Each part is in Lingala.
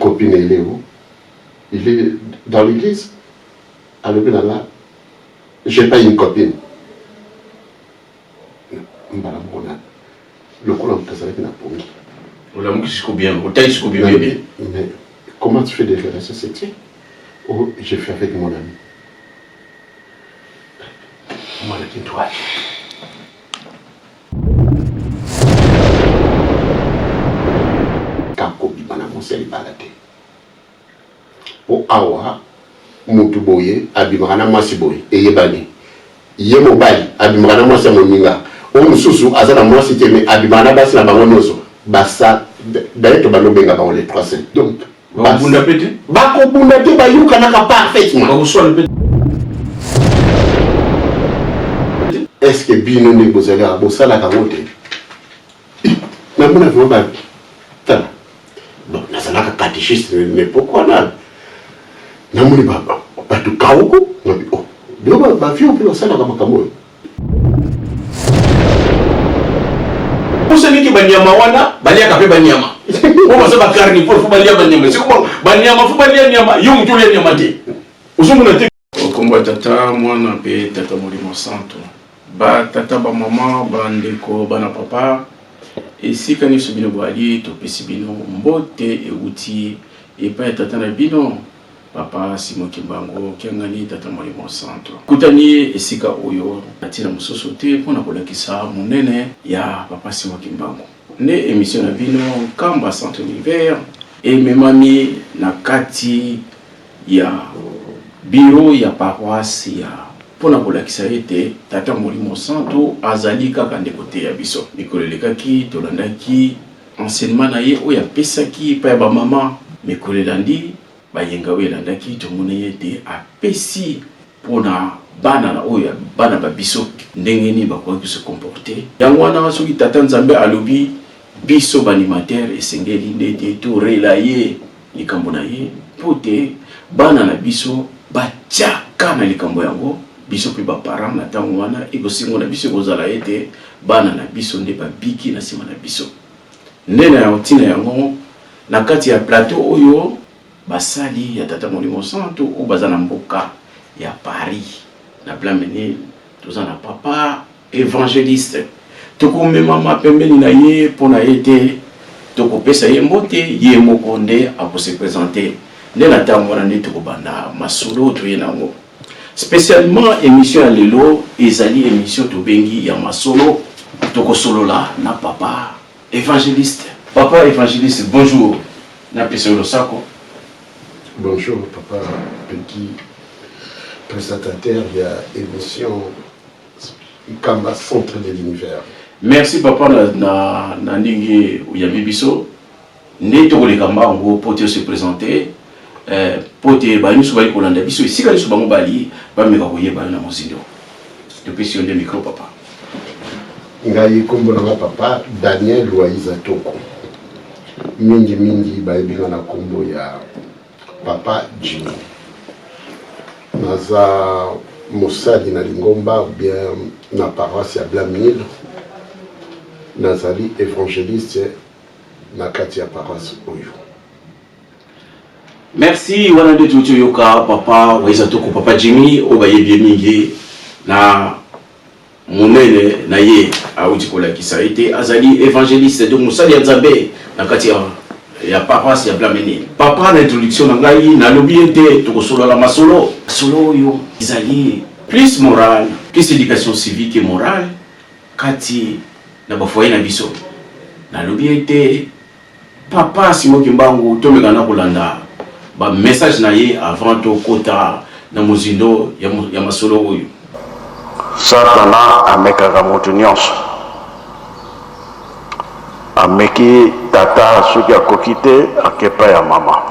copine, il est où? Il est dans l'église. À l'hôpital. J'ai pas une copine. Le colon que ça va être pour mais comment tu fais des relations sexuelles? Oh, j'ai fait avec mon ami. Moi, je dis toi. Kako bibana monseli balade. O awa mutu boye abimana mwasi boye eyebani. Ye mobali abimana mwasi moninga. O mususu azana mwasi teme abimana basi na bango noso. Basa d'ailleurs que bano benga ba les 300. Donc bakobunda pete bakobunda te bayuka naka parfaitement. Bakoswala pete. Est-ce que bino ne bozala bosala ka mote? Na mona vraiment ba tala. Bon, nazala ka catéchiste mais pourquoi là? Na moni baba ba tu kauko, na bi oh. Bio ba fio pilo sala ka makambo. Ni banyama wana balia kape banyama kwa sababu karni pour balia banyama c'est comment banyama faut balia nyama yo mtu ile nyama te uzungu na te okomba tata mwana pe tata molimo santo ba tata ba mama ba ndeko bana papa esika ni subino bwali to pesibino mbote euti e pa tata na bino papa Simon Kimbango kiangani tata molimo santo kutani esika oyo atina musoso te pona kolakisa monene ya papa Simon Kimbango ne émission na bino Kamba Centre Univers et memami na kati ya bureau ya paroisse ya pona kolakisa ete tata molimo santo azali kaka ndekote ya biso mikolelekaki tolandaki enseignement na ye oya pesaki pa ya ba mama mikolelandi bayenga welandaki tomona yete apesi pona bana na oya bana ba biso ndenge ni bakoki se comporter yango wana soki tata nzambe alobi biso banimateur esengeli ndete to relayer likambo na ye pote bana na biso batiaka na likambo yango biso pe ba parents na tango wana ekosingo na biso kozala ete bana na biso nde babiki na sima na biso ndena ya otina yango na kati ya plateau oyo basali ya tata molimo santo ou bazana mboka ya Paris na Blamene tozana papa évangéliste toko mema pembeni na ye pona ete toko pesa ye mbote ye mokonde ako se présenter ne na tango na ne toko banda masolo to ye nango spécialement émission ya lelo ezali émission to bengi ya masolo toko solola na papa évangéliste bonjour na pesa lo sako. Bonjour, papa Petit, présentateur de l'émission Kamba Centre de l'Univers. Merci, papa, na ndingi uyabibiso. Ne to le kamba ngo pote se présenter. Pote ba nyusu bali kolanda biso isika liso bango bali ba meka koyeba na mozindo. Depuis si on de micro papa. Ngai kombo na papa Daniel Loaiza Toko. Mingi ba ebinga na kombo ya Papa Jimmy. Naza mosali na Lingomba ou bien na paroisse ya Blamil. Nazali évangéliste na kati ya paroisse oyo. Merci wana de tutu yoka papa Loaiza Toko papa Jimmy obayebie mingi na monene na ye auti kola kisa ete azali évangéliste donc mosali ya Nzambe na kati ya paroisse ya Blamene. Papa na introduction na ngai na lobi ete tokosolola masolo solo yo izali plus moral plus éducation civique et morale kati na bafoye na biso na lobi ete papa Simon Kimbango tomeka na kolanda ba message na ye avant to kota na mozindo ya masolo oyo. Satana amekaka mutu nyonso ameki tata soki akoki te akepa ya mama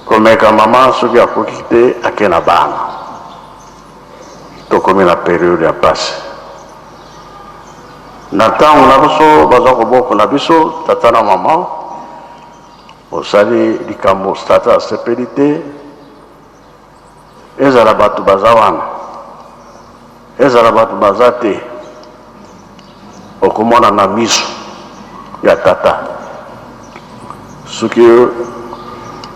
komeka mama soki akoki te ake na bana tokomi na periode ya pasi na ntango na biso baza koboko na biso tata na mama osali likambo tata asepeli te ezala bato baza wana ezala bato baza te okomona na miso ya tata soki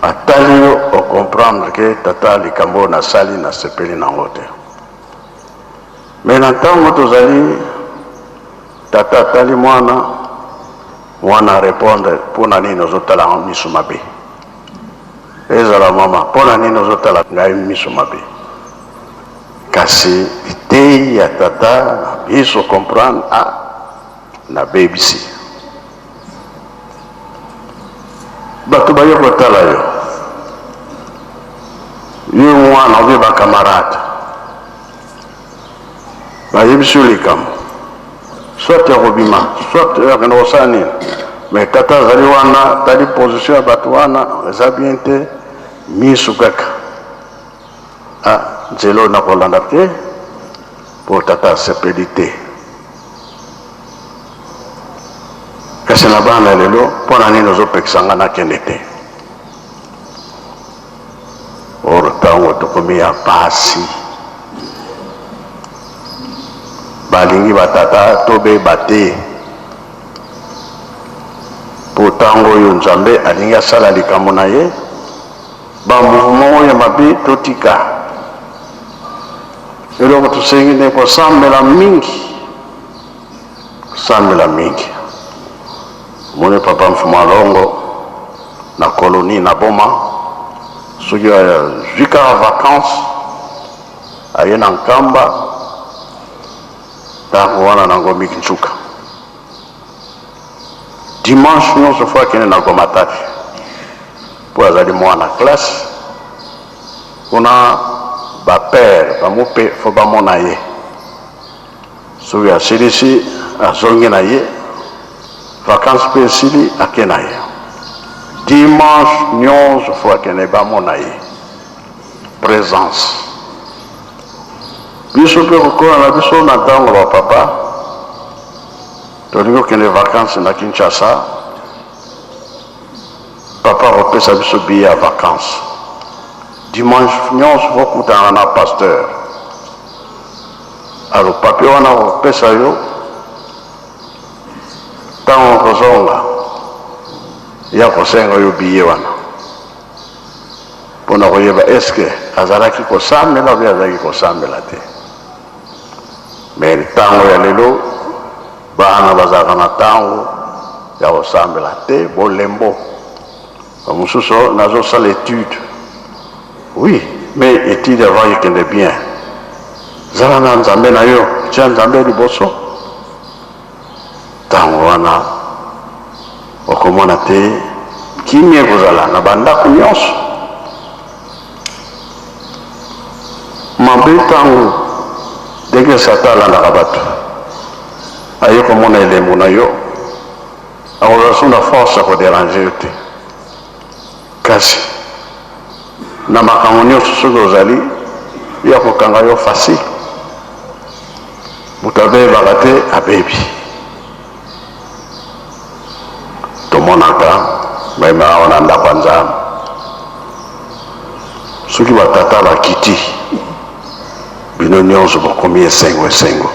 atali o comprendre que tata likambo na sali na sepeli nango te. Mais na ntango tozali tata atali mwana répondre mpona nini ozotala miso mabe, ezala mama mpona nini ozotala ngai miso mabe. Kasi litei ya tata na biso comprendre na bebisi bato baye kotala yo mwana obe bakamarade bayebisi yo likambo soit ya kobima soit yakende kosala nini. Mais tata azali wana tali position ya bato wana eza bien te miso kaka nzela na kolanda te po tata asepeli te. Kasi na bana lelo mpona nini ozopekisa nga nakende te. Oro ntango tokomi ya pasi balingi batata tobeba te po ntango oyo nzambe alingi asala likambo na ye bamouvement oyo ya mabe totika. Eloko tosengi ne kosambela mingi mone papa mfumu alongo na koloni na boma soki azwika ya vacances aye na nkamba ntango wana nango miki nsuka dimanche nyonso fo akende na Goma Matadi po azali mwana classe kuna bapere bamupe fo bamona ye soki asilisi azongi na ye vacances mpe esili ake na ye dimanche nyonso fo akende bamona ye présence. Biso mpe kokola na biso na ntango bapapa tolingi okende vacances na Kinshasa, papa kopesa biso biye ya vacances. Dimanche nyonso fo kutana na pasteur alo papier wana kopesa yo ntango kozonga ya kosenga yo biye wana mpona koyeba eske azalaki kosambela obi azalaki kosambela te. Mais ntango ya lelo bana bazalaka na ntango ya kosambela te bolembo. Bamosusu nazosala étude, oui, mais étude avant ekende bien zala na nzambe na yo tia nzambe liboso ntango wana okomona te kimia ekozala na bandako nyonso. Mabe ntango ndenge Satan alandaka bato aye komona elembo na yo akozala so na force ya koderange yo te. Kasi na makambo nyonso soki ozali ya kokanga yo facile moto abebaka te abebi. Tomonaka mema awa na ndako ya Nzambe soki batata bakiti bino nyonso bokomi esengo.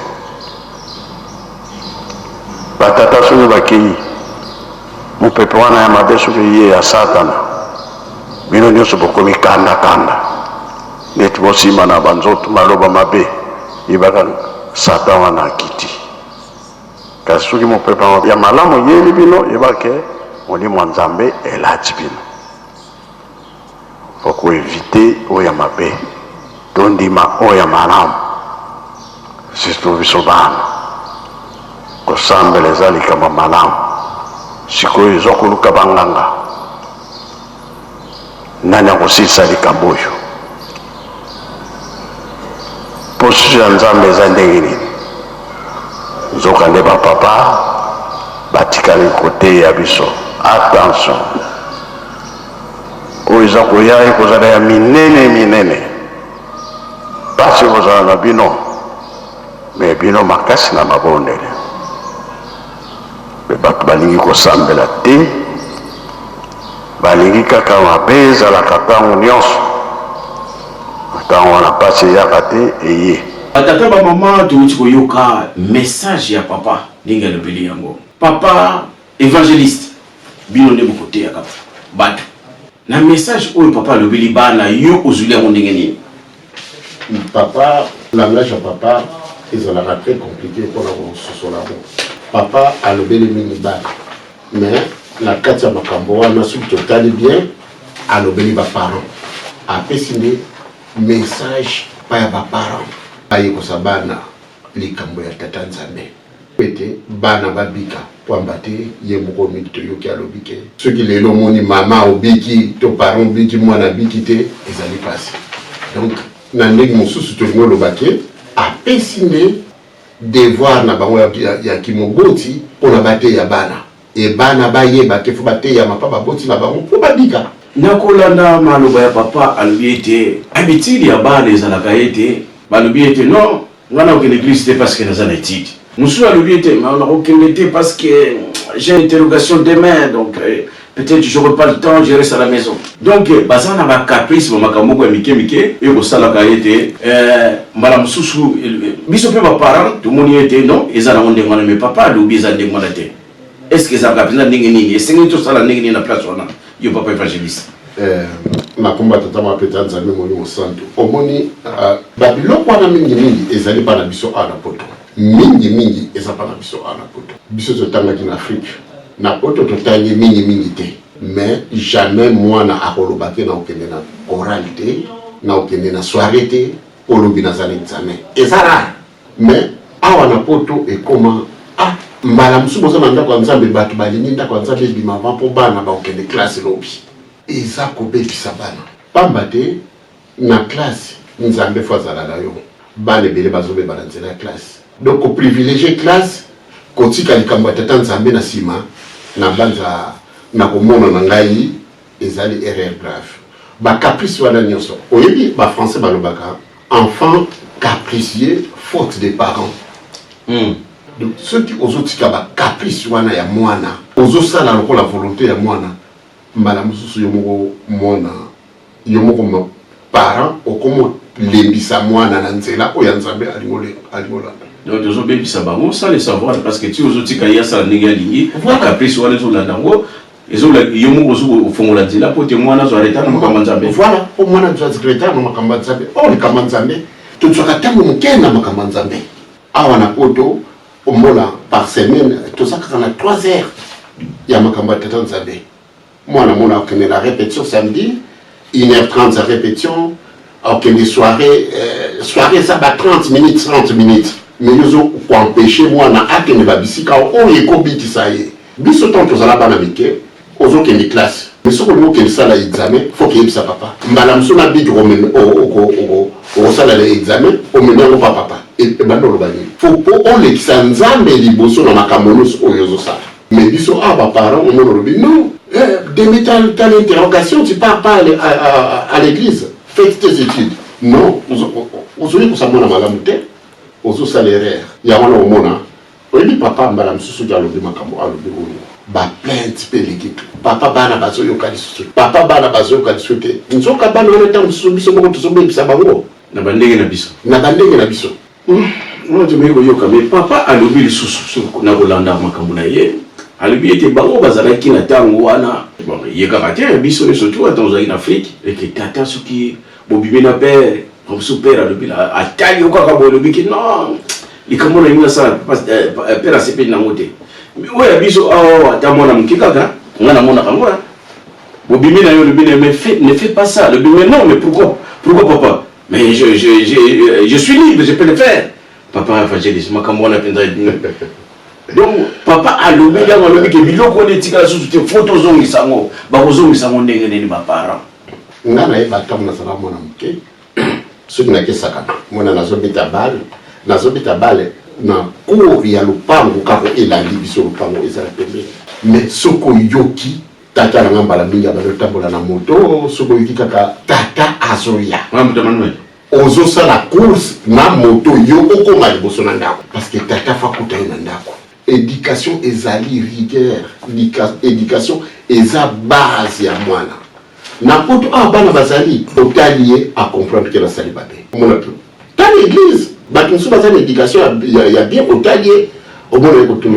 Batata soki bakei mopepe wana ya mabe soki ye ya Satana bino nyonso bokomi kanda neti bosima na banzoto maloba mabe yebaka Satan wana akiti. Kasi soki mopepe ya malamu yeli bino yebake molimo wa Nzambe elati bino. Foko evite oyo ya mabe tondima oyo ya malamu. Sisto biso bana kosambela eza likambo malamu sikoyo ezokoluka banganga nani akosilisa likambo oyo. Posi ya Nzambe eza ndenge nini nzoka nde bapapa batikali kote ya biso. Attention oyo eza koya ekozala ya minene pasi ekozala na bino me bino makasi na mabondele. Me bato balingi kosambela te balingi kaka mabe ezalaka ntango nyonso ntango wana pasi eyaka te eye. Tata bamama touti koyoka message ya papa ndenge alobeli yango. Papa évangéliste bino nde bokote ya kapa bato na message oyo papa alobeli bana yo ozuli yango ndenge nini? Papa, langage à papa, ils ont la très compliqué pour la construction là. Papa a levé les mini-bars, mais la carte à Makambo, on a su total bien, a levé les parents. Après, signé message pas à parents. Pas y sabana, les Kambo ya tata nzambe. Pété, bana babika, pambate, yemoko mito yoki a lobike. Ceux qui les lomoni, maman obiki, to parents biki, moi na biki te, ils allaient passer. Donc, nandeng mosusu tolingo lobake apesine devoir na bango ya kimogoti pona bate ya bana e bana bayeba ke fo bate ya mapa baboti na bango po babika nakolanda maloba ya papa alobi ete habitude ya bana ezalaka ete balobi ete non ngana okende église te parce que naza na étude mosusu alobi ete okende te parce que j'ai une interrogation demain donc peut-être je n'aurai pas le temps, je reste à la maison. Donc, basant na ba caprice makamoko ya mike et ko sala ka ete madame Soussou biso pe ba parents tout moni ete non ezala onde ngwana mais papa lobi ezala ndenge ngwana te. Est-ce que ça va bien ndenge nini? Est-ce que to sala ndenge nini na place wana? Yo papa évangéliste. Na komba tata ma peta nzambe moni mo santo. Omoni ba biloko wana mingi ezali pa na biso ana poto. Mingi ezala pa na biso ana poto. Biso totanga ki na Afrique. Na poto totangi mingi te, mais jamais moi na akolobake na okende na oralité, na okende na soirée te, olobi na zali nzame. Ezara, mais awa na poto et comment mbala musu boza na ndako nzambe batu balingi ndako nzambe bima avant po bana ba okende classe lobi. Eza ko bebisa bana. Pamba te na classe nzambe fo azala na yo. Bana ebele bazobe bana nzela ya classe. Donc au privilégier classe kotika likambo tata nzambe na sima na banza na komona na ngai ezali erreur grave ba caprice wana nyonso oyebi ba français balobaka enfant capricieux faute des parents. Donc ceux qui ozotika ba caprice wana ya mwana ozosala lokola volonté ya mwana mbala mususu yomoko mwana yomoko parent okomo lembisa mwana na nzela oya nzambe alingolanda. Donc tu as bien ça bango sans le savoir parce que tu as dit qu'il y a ça négatif lié caprice wala zo la dango ezo la yomo zo fongola dila pour témoin na zo arrêter na makamba nzambe. Voilà pour moi na zo secrétaire na makamba nzambe o le makamba nzambe tu soka tango mukena makamba nzambe awa na poto ombola par semaine to saka na 3 heures ya makamba tata nzambe mwana mona okene la répétition samedi 1h30 sa répétition okene soirée ça va 30 minutes mais ils ont empêché moi na akene babisika o yekobiti ça y biso tant que ça bana mike ozo kene classe mais ce qu'on que ça la examen faut qu'il ça papa mbala msona bidi o sala le examen o mena ko papa et bando lo bani faut on le nzambe liboso na makambo o yozo ça mais biso ba parents on lo bi non demi tal interrogation tu pars pas à l'église fais tes études non ozo ko ça mona malamu te ozo salaire ya wana omona oyebi papa mbala msusu ja lobi makambo alobi oyo ba plainte peliki papa bana bazo yoka lisusu papa bana bazo yoka lisusu te nzoka bana wana tangu msusu biso moko tuzombe bisa bango na bandenge na biso non je me yoka mais papa alobi lisusu na kolanda makambo na ye alobi ete bango bazalaki na tango wana bon yeka te biso surtout dans en Afrique et que tata soki bobimi na père comme super alobi la atali okaka bolobi ki non likambo na yinga ça père asepe na mote ouais biso ata mona mukikaka ngana mona kangola bobimi na yo lobi ne fais pas ça lobi mais non mais pourquoi papa mais je suis libre je peux le faire papa évangéliste makambo na pendra donc papa alobi yango alobi ke biloko ne tika susu te photo zongisa ngo ba kozongisa ngo ndenge nini ba parents ngana e batam na sala mona muke ce qui n'a que ça mona nazobita balle na cour ya lupango kako elandi biso lupango ezala pembe mais soko yoki tata na ngambala mingi abalotambola na moto soko yoki kaka tata azoya mamuta manuel ozo sala course na moto yo okoma liboso na ndako parce que tata fakuta na ndako éducation ezali rigueur éducation eza base ya mwana na poto bana bazali otalié à comprendre que la sali babe mona peu dans l'église bato sous bazali éducation ya bien otalié au moins écouter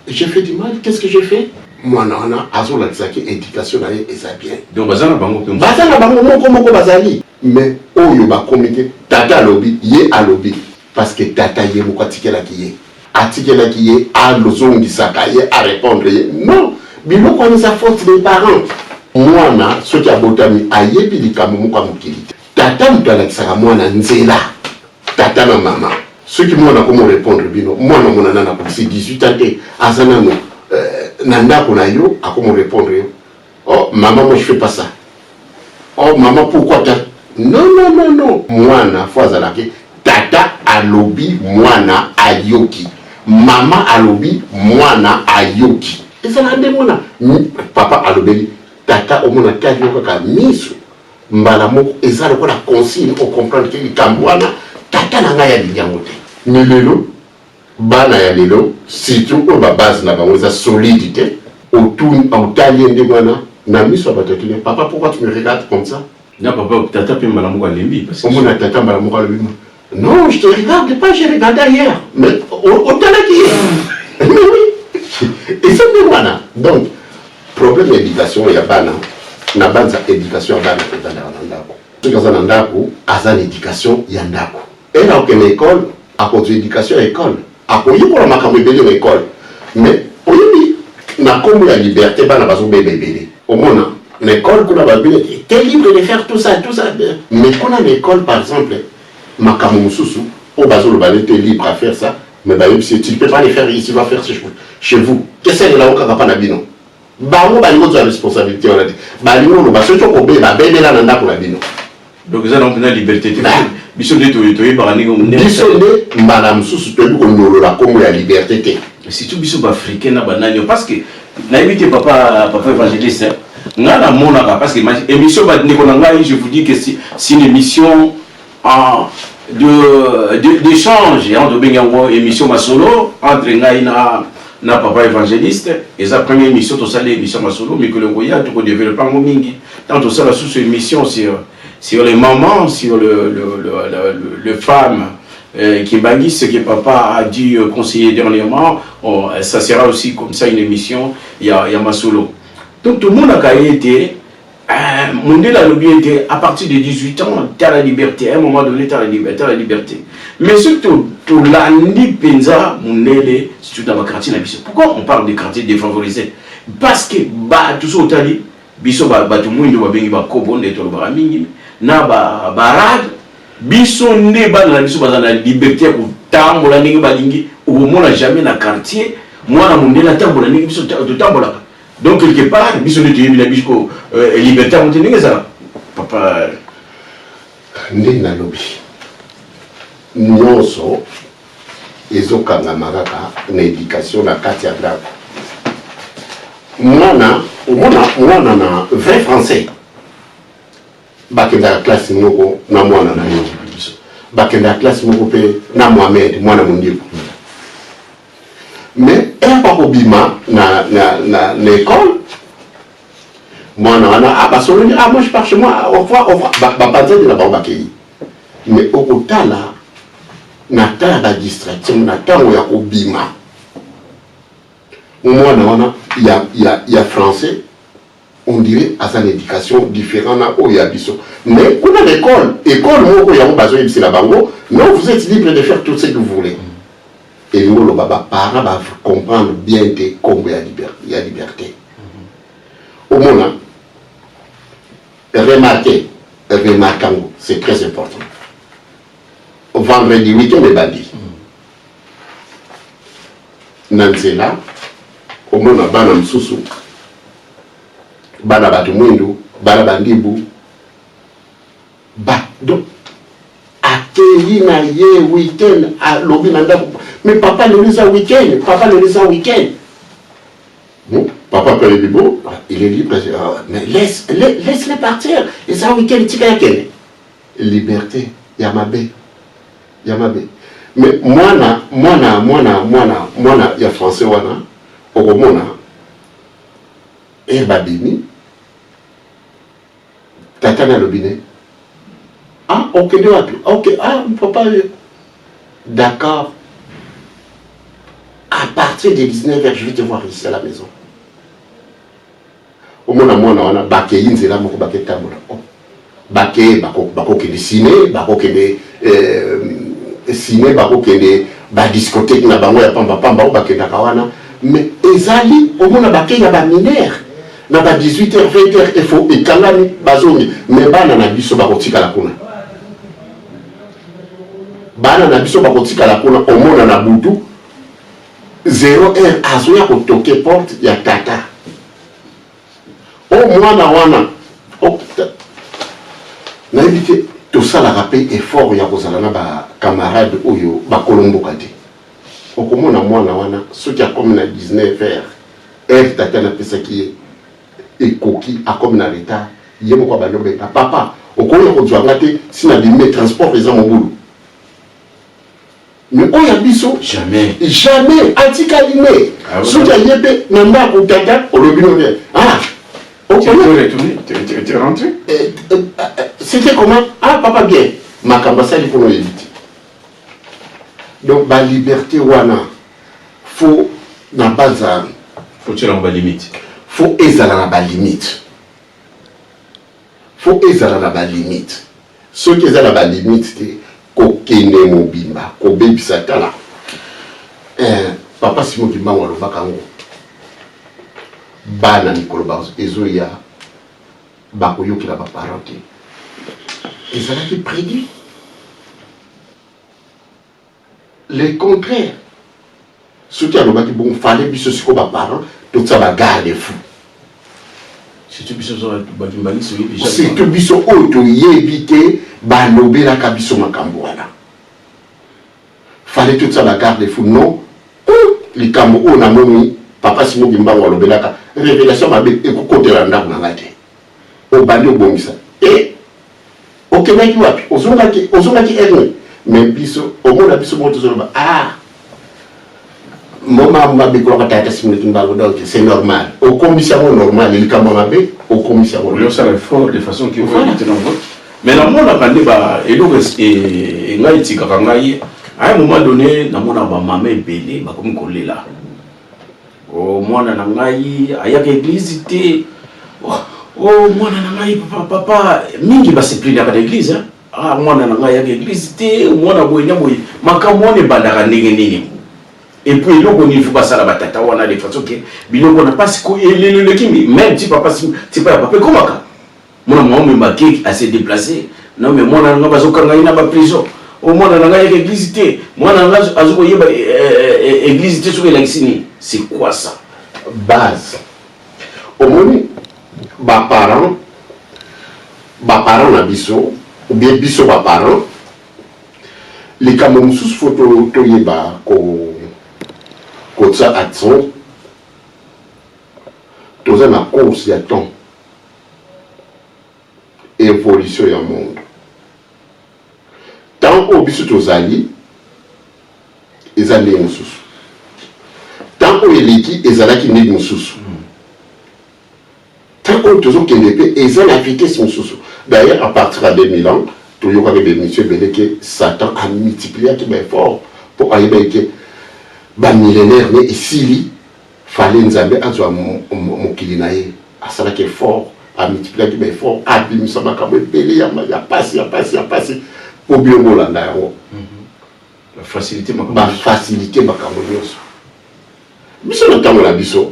j'ai fait du mal qu'est-ce que j'ai fait mwana wana azolakisaki éducation na ye eza bien. Donc bazana bango pe. Bazana bango moko bazali. Mais oyo ba comité tata alobi ye alobi parce que tata ye moko atikelaki ye. Atikelaki ye a lozongisaka ye a répondre ye. Non, biloko wana eza faute des parents. Mwana soki abotami ayebi likambo moko ya mokili. Tata moto alakisaka mwana nzela. Tata na mama. Ceux qui m'ont répondre bino, moi non mon nana c'est 18 ans et azana no nanda kona yo a comment répondre yo. Oh maman moi je fais pas ça. Oh maman pourquoi ta non moi na fois zalaki tata alobi mwana ayoki. Maman alobi mwana ayoki. Et ça n'a demona papa alobi tata omona tayo kaka miso. Mbala moko ezala ko la consigne au comprendre que kambwana tata na nga ya linyango te. Mais lelo bana ya lelo surtout au base na bango za solidité autour autali ndé mwana na miso batatine papa pourquoi tu me regardes comme ça? Na papa tata pe mbala moko alembi parce que on a tata mbala moko alembi. Non, je te regarde pas, je regarde ailleurs. Mais autant qui mais oui. Et ça me voilà. Donc problème d'éducation ya bana na banza éducation ya bana dans ndako. Ce que ça na ndako azan éducation ya ndako. Et là aucune école à cause de l'éducation à l'école. À cause de l'école. Mais, oui, na comme la liberté, bah, na bazo bébé. Au moins, l'école, qu'on a bébé, t'es libre de faire tout ça. Mais quand on a l'école, par exemple, ma kamoussou, au bazo le balai, t'es libre à faire ça. Mais bah, tu ne peux pas les faire ici, tu vas faire chez vous. Qu'est-ce que c'est là où on n'a bino? Bah, on va avoir la responsabilité, on a dit. Bah, nous, bah, ceux qui ont bébé, bah, bébé là, n'a pas bino. Donc, ça, on a la liberté. Bisonde toyotoye barani ko munene. Bisonde madame susu toyebi ko nolola comme la liberté. Si tu biso africain na banani parce que na éviter papa évangéliste ngana monaka parce que émission ba ndeko na ngai je vous dis que c'est une émission d'échange entre bengango émission masolo entre ngai na papa évangéliste et sa première émission to sala émission masolo mais que le goya to développer ngo mingi tant to sala sous émission sur les mamans, sur le femme qui bagui ce que papa a dû conseiller dernièrement, ça sera aussi comme ça une émission, il y a Masolo. Donc tout le monde a été, mon Dieu l'a été à partir de 18 ans, tu as la liberté, à un moment donné tu as la liberté. Mais surtout, tout l'année penza, mon Dieu, c'est tout dans ma quartier. Pourquoi on parle des quartiers défavorisés? Parce que tout ça, tu as dit, biso ba tout le monde va venir ba kobonde to ba mingi na barade biso nde ba na biso ba na liberté ko tambola ningi ba lingi au mona jamais na quartier mwana mondela tambola ningi biso to tambola donc quelque part biso nde yebi na biso liberté on ningi ça papa nde na lobi nyonso ezokanga makaka na éducation na kati ya ndako mwana na vrai français bakenda la classe moko na mwana na yo bakenda la classe moko pe na Mohamed mwana mundiku mais pas kobima na l'école mwana wana basolo ni moi je pars chez moi au revoir bapanze de la bambakei mais okotala na tala ba distraction na tango ya kobima mwana wana il y a français, on dirait à son éducation différente à Oyabiso. Mais on a l'école, c'est la bango, non, vous êtes libre de faire tout ce que vous voulez. Et nous, le baba, parents va comprendre bien comment il y a liberté. Au moment, remarquons, c'est très important. Vendredi, week-end, les bandits. Nanzela, au moment bana msusu bana batu mwindu bana bandibu donc accueilli na ye week-end à lobi nanda mais papa le laisse week-end bon papa peut le beau il est libre mais laisse-les partir et ça week-end tika yakene liberté yamabe mais mwana ya français wana okomona babini tata na lobine ok de wapi ok papa d'accord à partir de 19h je vais te voir ici à la maison omona mwana wana bakei nzela moko baketambola bakei bakokende ciné bakokende ciné bakokende badiscothèque na bango ya pambapamba oyo bakendaka wana mais ezali omona bakei ya baminere na ba 18h 20h efo ekangani bazongi mais bana na biso bakotikala kuna bana na biso bakotikala kuna omona na butu 0h azoya kotoke porte ya tata o mwana wana nayebi te tosalaka mpe effort ya kozala na bacamarade oyo bakolomboka te okomona mwana wana soki akomi na 19h r tata napesaki ye ekoki akomi na retard ye moko abandi obenga papa okoya kozwanga te sina bime transport eza mobulu mais oyo biso jamais atikali ne soki aye mpe na ndako tata olobi nobe tu es rentré c'était comment papa bien makambo asali mpono oyebi te donc baliberté wana fo na baza faut tirer en bas limite faut ezala na balimite soki eza na balimite te kokende mobimba kobebisa tala papa Simon Kimbangu alobaka yango bana mikolo ezoya bakoyokela baparent te ezalaki prédit le contraire soki alobaki bon fale biso siko baparent totisa bagarde fou surtout biso oyo toyebi te balobelaka biso makambo wana fale totisa bagarde fou non likambo oyo namoni papa Simon Kimbangu alobelaka révélation mabe ekokotela ndako na ngai te obandi obongisa okendaki wapi ozongaki erne mais biso omona biso moko tozoloba moma mabekolaka tata Simon Kimbangu donc c'est normal okombisa yango normal likambo mabe okombisa yango oyosala effort de façon qui ovalite na vote mais namonaka nde eloko ngai etikaka ngai à un moment donné namona bamama ebele bakomi kolela mwana na ngai ayaka église te mwana na ngai papa mingi baseplinaka na église mwana na ngai ayaka église te mwana boye na boye makambo wana ebandaka ndenge nini et puis eloko nini fo basala batata wana de façon ke biloko na pasi ko eleleleki même ti papa ti pa ya papa ekomaka mwana mwa omemba keke ase déplacé non mais mwana na ngai bazokanga ye na baprison mwana na ngai ayaka église te mwana na ngai azokoyeba église te soki elakisi nini c'est quoi ça base omoni baparent na biso ou bien biso baparent likambo mosusu fo toyeba kotisa accent toza na course ya temps évolution ya monde tant oyo biso tozali eza ndenge mosusu tant oyo eleki ezalaki ndenge mosusu tant oyo tozokende mpe eza na vitesse mosusu d'ailleurs à partir ya 2000 ans toyokaki bémission ebele ke Satan amultipliaki baeffort mpo ayeba eke bamillénaire ne esili fale nzambe azwa mokili na ye asalaki effort amultipliaki baeffort abimisa makambo ebele ya pasi mpo bilongo olanda yango bafacilité makambo nyonso biso na ntango na biso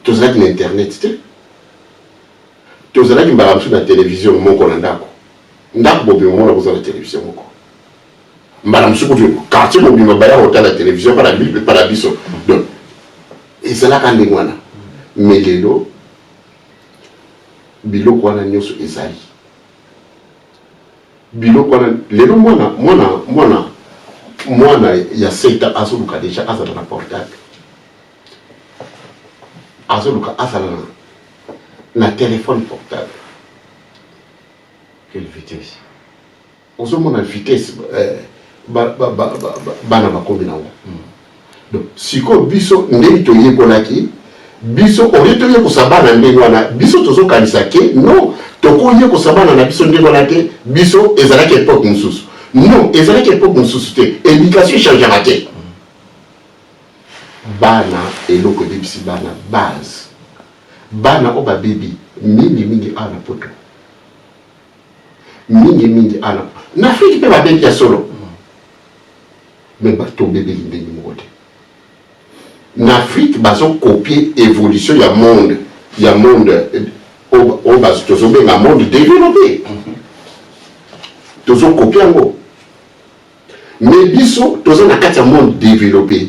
tozalaki na internet te tozalaki mbala mosusu na télévision moko na ndako bobima mona koza na télévision moko mbala mosusu kutu quartier mobima baya kotala télévision para biso donc ezalaka ndenge wana mais lelo biloko wana nyonso ezali biloko wana lelo mwana ya seta azoluka deja azala na portable azoluka azala na téléphone portable. Quelle vitesse? Ozomona vitesse bana bakomi nango. Donc siko biso ndenge toyekolaki biso oretoye kosabana ndenge wana biso tozokanisa ke non tokoye kosabana na biso ndenge wana te biso ezalaki époque mosusu non ezalaki époque mosusu te éducation changeaka te bana eloko debisi bana base bana o babibi mingi ana poto mingi ana na Afrique pe babengi ya solo mais bato bébé ndenge mokote na Afrique bazo copier évolution ya monde au bas tozo benga monde développé tozo copier ngo mais biso tozo na kati ya monde développé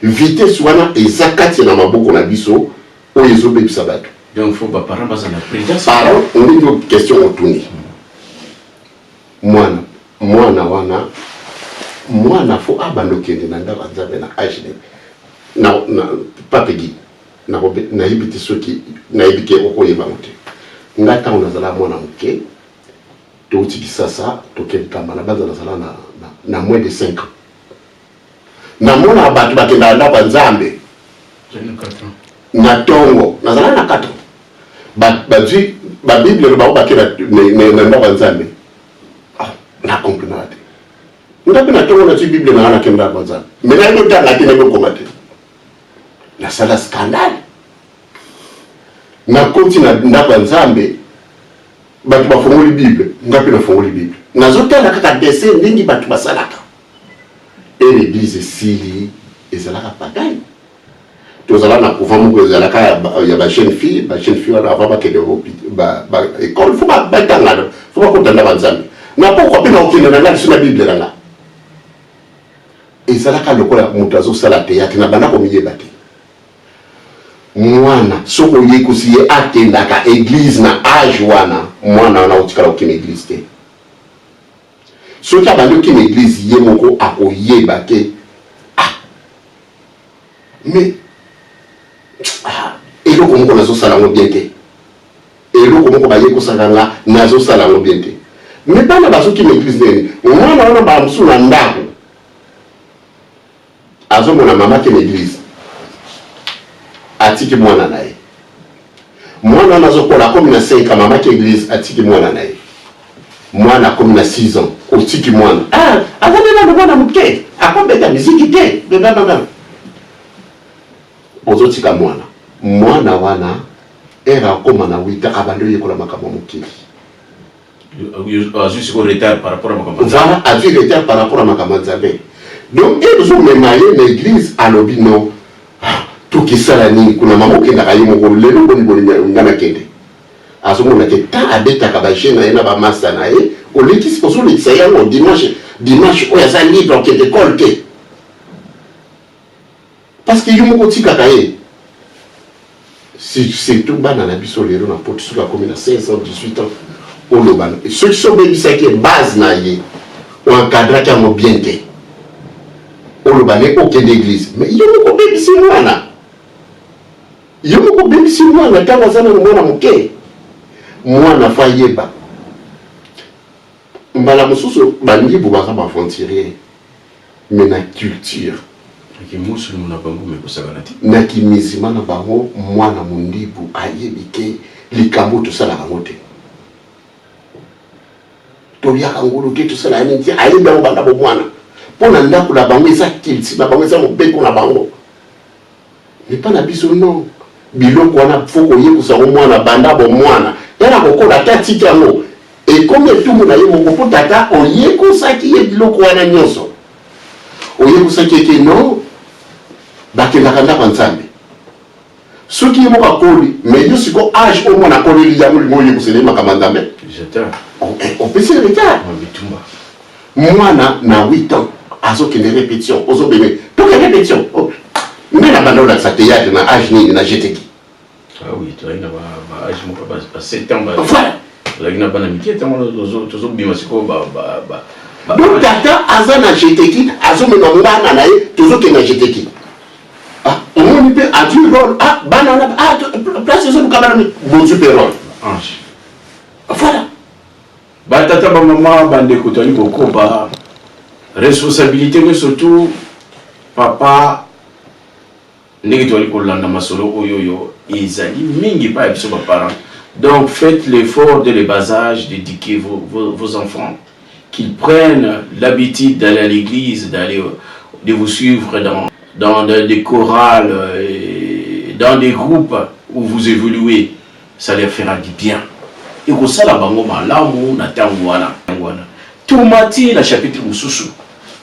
vitesse wana eza kati na maboko na biso o yezo bebisa bato donc faut pas parler bas na présidence alors on est une question autournée mwana fo abandokende na ndako nzambe na age na papegi na yibiti soki na yibike okoyeba mote ngata onazala mwana moke to utiki sasa tokeli kamba na baza nazala na moins de 5 ans na mona bato bakenda ndako nzambe na tongo nazala na 4 ans bazwi ba bible ba bakela na ndako nzambe na comprendre ndape na tongo na ti bible na kenda ndako nzambe mais na yo tanga tena ko komate na sala scandale na koti na ndako nzambe bato bafongoli bible ngapi na fongoli bible nazotala kaka dessin ndingi bato basalaka et l'église esili ezalaka pagaille tozala na couvent moko ezalaka ya ba jeune fille wana avant bakende école faut batanga faut bakotanda banzambe na pourquoi pe na okende na ngati na bible nanga ezalaka lokola moto azosala théâtre na bana komiyeba te mwana soko yekusi ye akendaka église na âge wana mwana wana otikala okende église te soki abandi okende église ye moko akoyeba ke mais eloko moko nazosala ngo bien te eloko moko bayekosaka nga nazosala ngo bien te mais bana bazokende église neni mwana wana bamosusu na ndako azomona mama kende église atiki mwana na ye mwana wana azokola akomi na 5 ans mama ke église atiki mwana na ye mwana akomi na 6 ans otiki mwana azabela na mwana moke akobeta miziki te bebababa ozotika mwana wana era akoma na 8 ans abandi oyekola makambo mokili juste au retard par rapport à makambo voilà azwi retard par rapport à makambo nzambe donc ezomema ye na église alobi non tokisala nini kuna mama okendaka ye moko lelo boniboni nga nakende azomona ke ta abetaka bagene na ye na bamasa na ye ozolekisa yango dimanche oyo aza libre okende ekole te parce que yo moko otikaka ye surtout bana na biso lelo na poto soki akomi na 16 ans 18 ans olobana soki sobebisaki base na ye oencadraki yango bien te olobane okende église mais yo moko obebisi mwana yo moko bebisi mwana ntango aza nano mwana moke mwana fa yeba mbala mosusu bandibu baza bafrontiere mais na culture na kimizima na bango mwana mondibu ayebi ke likambo tosalaka ngo te toyaka ngulu te tosala nini te ayebi yango banda bo mwana mpo na ndako na bango eza kilti na bango eza mobeko na bango epa na biso non biloko wana fo koyebisa ngo mwana banda bo mwana yana kokola ata tika yango ekomi etumbu na ye moko mpo tata oyekosaki ye biloko wana nyonso oyekosaki eke non bakendaka ndako nzambe soki ye moko akoli mais yo siko age o mwana akoleli yango lingo oyekosele makambo nzambe opesi retard mwana na 8 ans azokende répétition ozobenge toke répétition nde na banda olakisa théâtre na age nini na jeteki oui toyai na baage moko ba 7 ans olaki na bana mike ntango tozobima sikoyo donc tata aza na jeteki azomema mbana na ye tozokende na jeteki omoni mpe azwi role bana wana place ezoluka bana bozwi mpe role voilà batata bamama bandeko toyali kokoba responsabilité mais surtout papa ndenge toyali kolanda masolo oyoyo ezali mingi pa ya biso baparents donc faites l'effort dès le bas âge d'éduquer vos enfants qu'ils prennent l'habitude d'aller à l'église, de vous suivre dans des chorales, dans des groupes où vous évoluez, ça leur fera du bien. Et que ça, la bango malamu, na tangwana. Tourmati, la chapitre Moussousou,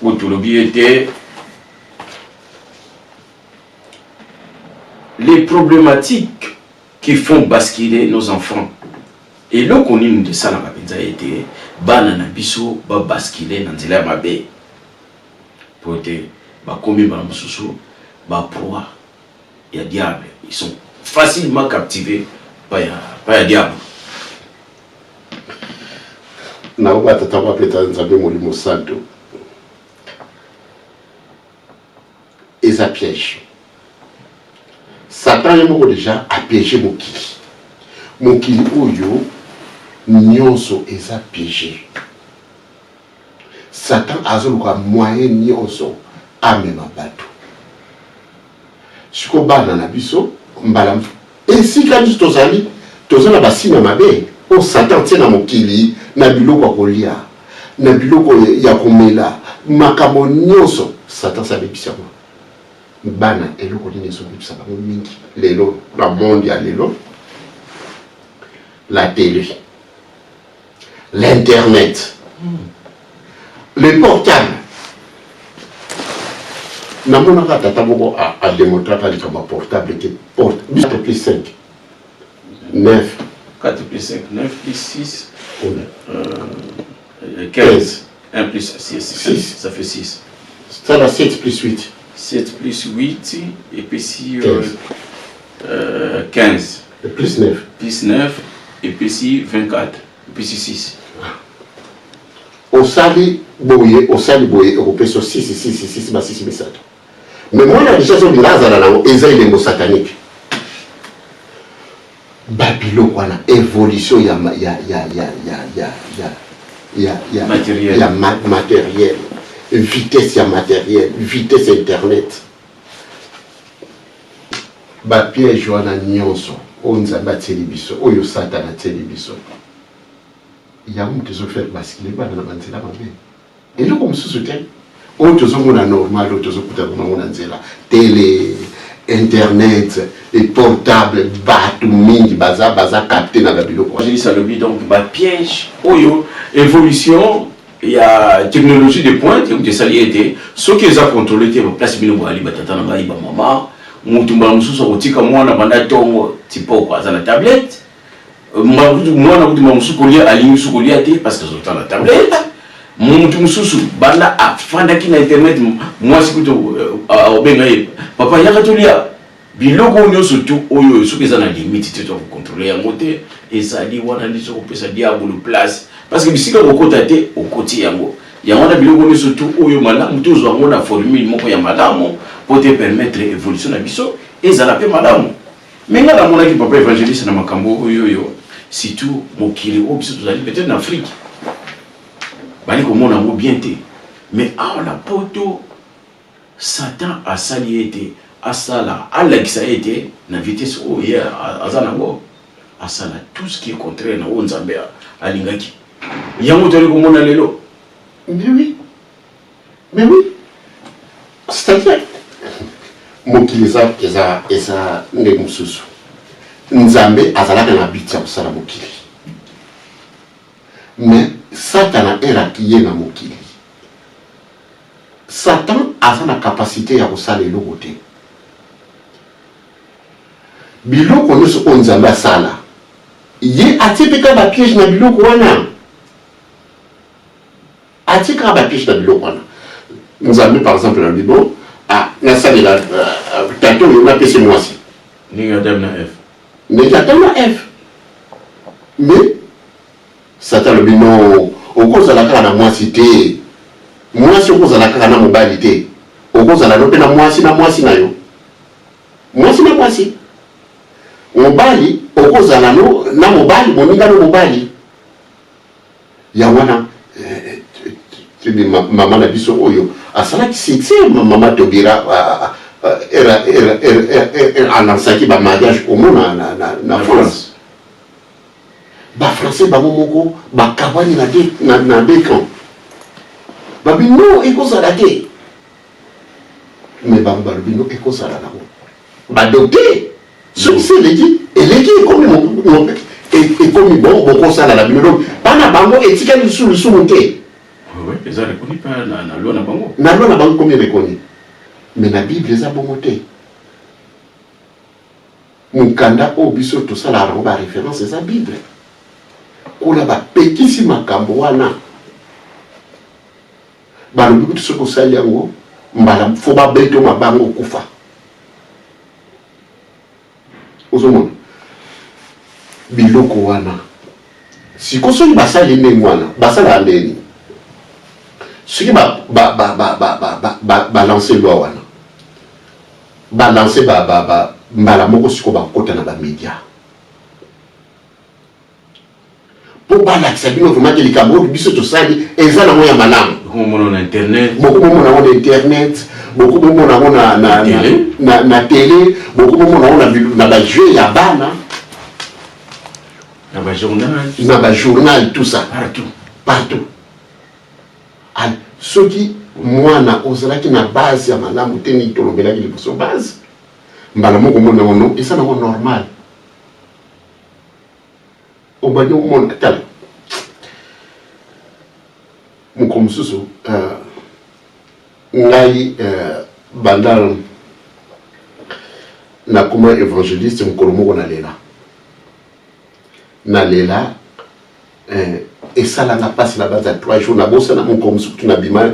où tout le bien était les problématiques qui font basculer nos enfants. Et là, qu'on nous de ça, la été, banana biso, ba basculer dans la mabe. Pour être, ba commis dans Moussousou, ba proie, il y a diable. Ils sont facilement captivés par le diable. Naomba tatawa peta nzambe molimo santo. Eza piège. Satan yemo déjà a piégé mokili. Mokili oyo nyonso eza piégé. Satan azoluka moyen nyonso amema bato. Siko bana na biso mbala esika biso tozali basina mabe o Satan tient na mokili na biloko ya kolia na biloko ya komela makambo nyonso Satan sabebisa mo bana eloko nini ezobebisa bango mingi lelo na monde ya lelo la télé, l'internet, le portable. Namonaka tata moko a démontré que portable était porte 4 plus 5 9 4 plus 5 9 plus 6 15 1 plus 6 ça fait 6 ça va 7 plus 8 7 plus 8 et puis si 15 plus 9 plus 9 et puis si 24 et puis si 6 au sali boye européen sur 6 ba 6 message mais moi la déjà sur l'azala là eza il est satanique Babylone wana évolution ya matériel vitesse ya matériel vitesse internet ba piège wana nyonso onzamba télévision oyo satana télévision ya mtu zo faire basculer bana na banzela mabe et comme sous-soutien oyo tozomona normal oyo tozokuta komona nzela télé internet et portable bato mingi baza capté na biloko. J'ai dit ça le but donc ba piège oyo évolution il y a technologie de pointe comme ça été ce qui les a contrôlé que place bino bali batata na ba maman mutumba mususu otika mwana banda tongo tipo kwa za la tablette mwana mutumba mususu kolia ali mususu kolia te parce que sur la tablette mutu mususu banda afanda ki na internet moi sikuto obenga papa yaka tolia biloko nyonso tu oyo soki eza na limite te to contrôler yango te ezali wana ndiso kopesa diable place parce que bisika kokota te okoti yango wana biloko nyonso tu oyo malamu to zo ngona formule moko ya malamu pour te permettre évolution na biso ezala pe malamu mais ngala mona ki papa évangéliste na makambo oyo surtout mokili o biso tozali peut-être en Afrique bali komona ngo bien te mais la poto Satan a sali été asala alakisa été na vitesse o ya azanango asala tout ce qui est contraire na onzambe alingaki yango toli komona lelo mais oui c'est-à-dire mokili eza nde mosusu nzambe azalaka na biti ya kosala mokili mais satana eraki ye na mokili Satan a la capacité ya kosala eloko te biloko nyonso oyo nzambe asala ye atiepeka bapiège na biloko wana atiekaka bapiège na biloko wana nzambe par exemple na bibo nasalela tato oyo napesi mwasi ndenge adam na f ndenge adam na f mais Satan lobi no okozala kaka na mwasi te mwasi okozala kaka na mobali te okozala no mpe na mwasi na yo mwasi na mwasi mobali okozala no na mobali moninga no mobali ya wana mama na biso oyo asalaki succès mama Tobira alansaki ba mariage komona na France ba français bango moko bakabani na décan babi no ekozala te mais bango balobi no ekozala nango badocteur Ce qui c'est l'équipe, et l'équipe est comme et comme bon, beaucoup ça dans la biologie. Pas na bango et tika le sous-monté. Oui, les a reconnu pas na loi na bango. Na loi na bango combien reconnu. Mais la Bible les a bonté. Mukanda obiso tout ça la roba référence c'est sa Bible. Kula ba pekisi makambo wana. Ba lobi tout ce ko sali yango mbala fo ba beto mabango kufa. Ozomona biloko wana siko soki basali ndenge wana basala ndeni soki balance loi wana balance mbala moko siko bakota na bamedia po balakisa bino vraiment ke likambo oyo biso tosali eza nango ya malamu Beaucoup na internet. Beaucoup na internet, beaucoup na télé, beaucoup na ba jeu ya bana, na ba journal tout ça partout. Al soki mwana ozalaki na base ya malamu teni tolobela ki liboso base. Mbala moko mona wono esa na normal. Obanye mona kala. Comme susu ngai bandal na kuma évangéliste mkolomoko na lela et ça là n'a pas la base à 3 jours na bossa na comme susu na bima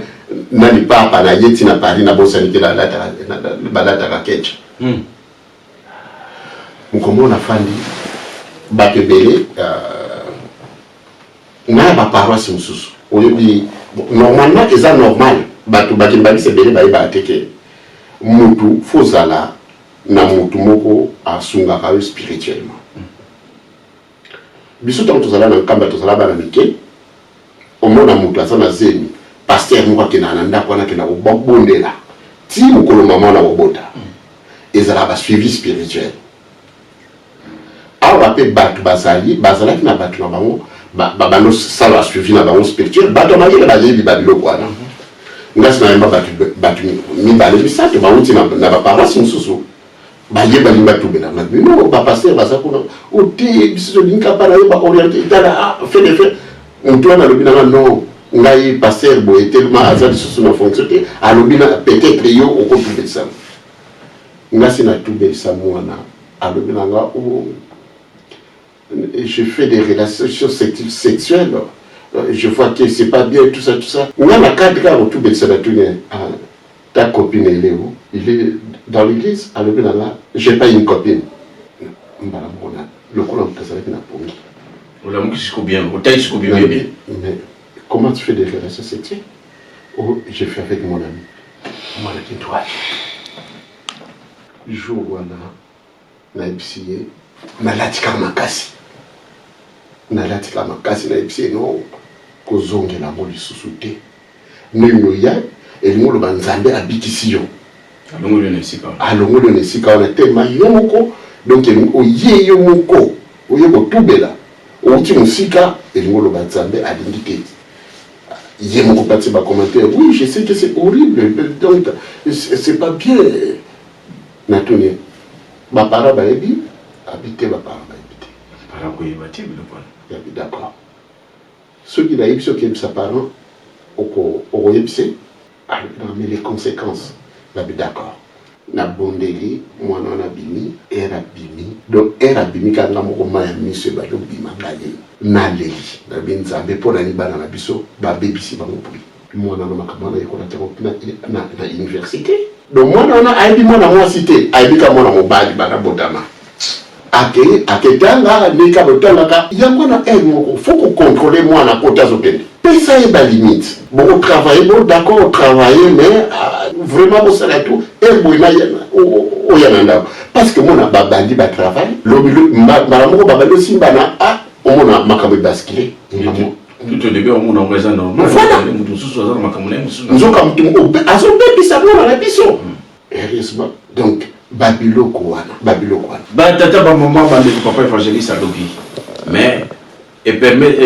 na ni papa na yeti na Paris na bossa ni la balata ka ketch mkomo na fandi batebele na ba paroisse mususu normalement c'est normal batu bakimbali sebele ba teke mutu fozala na mutu moko asunga ka spirituellement biso tant tozala na kamba tozala bana mike omona mutu asana zemi pasteur moko kena nanda kwana kena bondela ti mukolo mama na bobota ezala ba suivi spirituel awa pe batu bazali na batu na bango babano sala suivi na bango spirituel bato magele bajebi babilo kwana ngasi na yamba batu mi bale misato bauti na ba paroisse mususu baye bali batubela na bino ba pasteur basakuna oti biso linka para ba orienter itala fait des faits on doit na lobina non ngai pasteur bo tellement azali susu na fonctionner a lobina peut-être yo oko tubelisa ngasi na tubelisa mwana a lobina nga je fais des relations sexuelles, je vois que c'est pas bien, tout ça. On a la cadre là, autour de ça, ta copine, elle est où? Il est dans l'église, à l'heure là, j'ai pas une copine. Le colon de ça, mais comment tu fais des relations sexuelles? Oh, j'ai fait avec mon ami. Moi, je dis, toi, jour où on a épicié, nalatika makasi na epsi no kozongela mo lisusu te nino ya elingolo banzambe abikisi yo alongolo na esika wana te mayo moko donc oye yo moko oye kotubela outi mosika elingolo banzambe alingi te ye moko pati ba commentaire oui je sais que c'est horrible donc c'est pas bien natuni ba para ba ebi habiter ba para ba habiter para ko yebati bilo kwa ya d'accord ce qui a eu ce qui est sa parent au yebse mais les conséquences la d'accord na bondeli mwana na bimi era bimi donc era bimi kanga moko maya miso ba do bima ngaye na leli na binzambe pona ni bana na biso ba bebisi ba mopuli mwana na makamana yeko na université donc mwana na aibi mwana mwa cité aibi ka mwana mobali bana botama aketanga nika botanga ka yango na moko faut qu'on contrôler mwana kota zokende pesa e ba limite bon travailler bon d'accord travailler mais vraiment bon ça là tout boina o yananda parce que mona babandi ba travail lobilo maramoko babalo simbana omona makambo basculer tout au début on a raison normal mutu susu azana makambo na musu nzoka mutu azo bebisa mona na biso heureusement donc babiloko wana batata ba maman ba ndeko papa évangéliste alobi mais et permet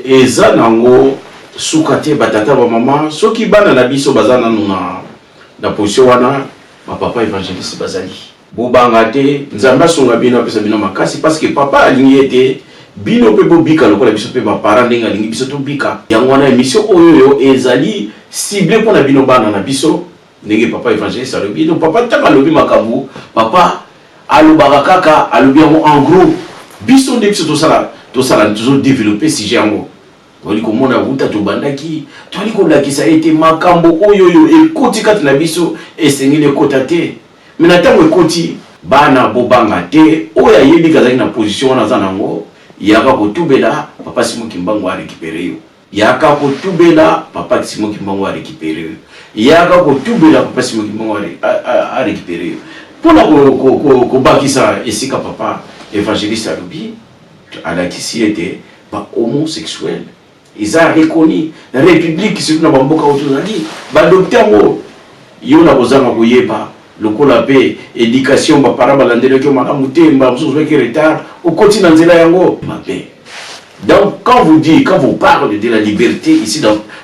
eza nango sukate batata ba maman soki bana na biso bazana na position wana ba papa évangéliste bazali bobanga te nzambe asonga bino apesa bino makasi parce que papa alingi ete bino pe bobika lokola biso pe bapara ndenge alingi biso tobika yango wana émission oyo ezali ciblé mpona bino bana na biso ndenge papa évangéliste alobi donc papa ntango alobi makambo papa alobaka kaka alobi yango en gros biso nde biso tosala tozodéveloppe sujet yango toali komona wuta tobandaki toali kolakisa ete makambo oyo ekoti kati na biso esengeli ekota te me na ntango ekoti bana bobanga te oyo ayebi kazalaki na position wana aza nango yaka kotubela papa Simon Kimbangu arécupéré yo yaka kotubela papa Simon Kimbangu arécupéré yo yaka kotubela papa Simon Kimbangu arécupéré yo mpona kobakisa esika papa évangéliste alobi alakisi ete bahomosexuel eza reconnu na république surtout na bamboka oyo tozali badokte yango yo na kozanga koyeba lokola pe éducation bapara balandelaki malamu te mosusu ozwaki retard okoti na nzela yango mabe. Donc quand vous parlez de la liberté ici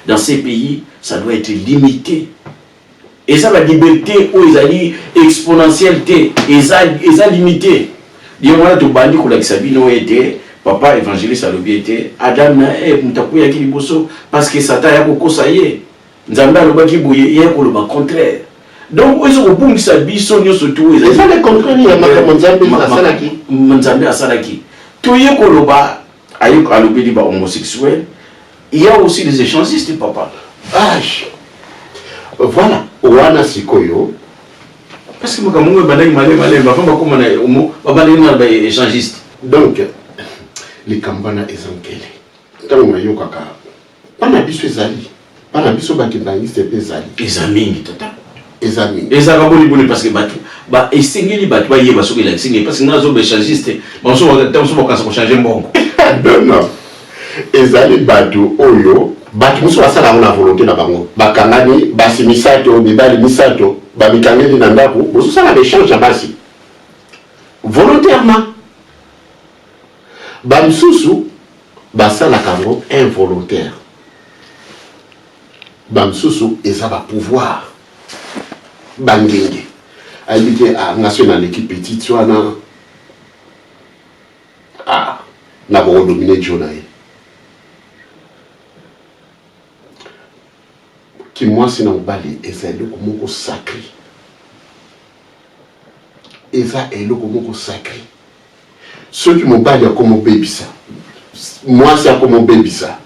dans ces pays, ça doit être limité. Et ça, la liberté où ils allaient exponentielle, ils allaient limité. Il y a des bandits qui ont été, papa évangéliste a l'obéité, Adam na mutakuya kiliboso, parce que Satan a beaucoup ça y est. Nzamba le baki bouye, il y a le contraire. Donc, ils ont beaucoup de sabiso, surtout. C'est ça le contraire, il y a Nzambe Asalaki. Tout y est koloba, ayok alobeli ba homosexuel, il y a aussi des échangistes, papa. Ah, voilà, wana sikoyo. Parce que moi, je échangiste. Donc, les kambana ezankele. Tant que yo kaka. Pana biso ezali. Pana biso bakindangiste ezali. Ezamingi tata. Ezami. Ezakaboni boni parce que batu ba esengeli batu ba yeba soki la singi parce que nazo be échangiste. Bon so ba changer mbongo. Non. Ezali batu oyo batu muso basala na volonté na bango. Bakangani basi misato mibali misato. Babikangeli na ndako bosala l'échange basi volontairement bamsusu basala kango involontaire bamsusu eza ba pouvoir bangenge habité à national équipe petite wana na bo dominer jonae qui moi c'est na bali ezali komoko sacré eza eloko moko sacré ceux qui mobali comme bebisa moi c'est comme bebisa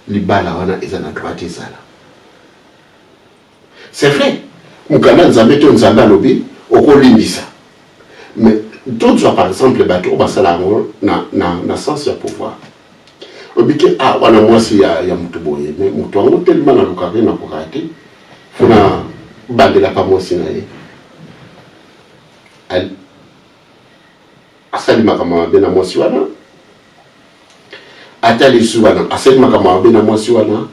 libala wana eza na droit ezala c'est vrai mukana nzambe to nzambe alobi okolimbisa mais d'autres par exemple bato basala ngo na sens ya pouvoir obike wana mwasi ya mutu boye mais mutu wango tellement na lukare na kokate funa bandela pa mwasi na ye asali makama bena mwasi wana atali su wana asali makama bena mwasi wana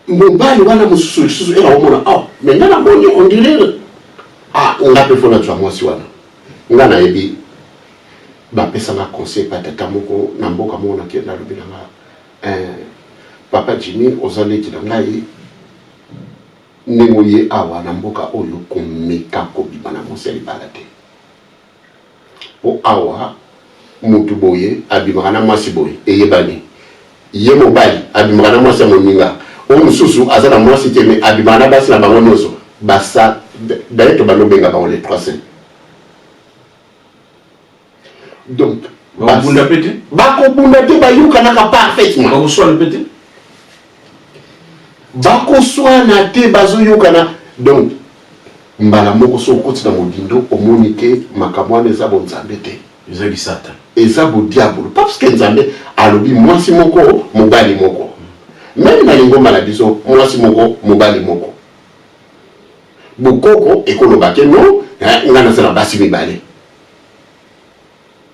mobali wana mususu era omona mais ngana moni on dirait ngape fona twa mwasi wana ngana yebi bapesa nga conseil patata moko na mboka moko na kenda lobi na papa Jimmy ozaleki na ngai nemoye awa na mboka oyo komeka kobima na moseli balate po awa mutu boye abimaka na mwasi boye eyebani ye mobali abimaka na mwasi moninga o mususu azala mwasi te me abimaka na basi na bango nyonso basa d'ailleurs to balobenga bango les trois saints. Donc bakobunda pete bakobunda te bayukanaka parfaitement bakoswana pete bakoswana te bazoyokana. Donc mbala moko so okoti na modindo omoni ke makambo wana eza bonzambe te ezali satan eza bodiabolo parce que nzambe alobi mwasi moko mobali moko même na lingomba na biso mwasi moko mobali moko bokoko ekoloba ke no nga nazala basi mibale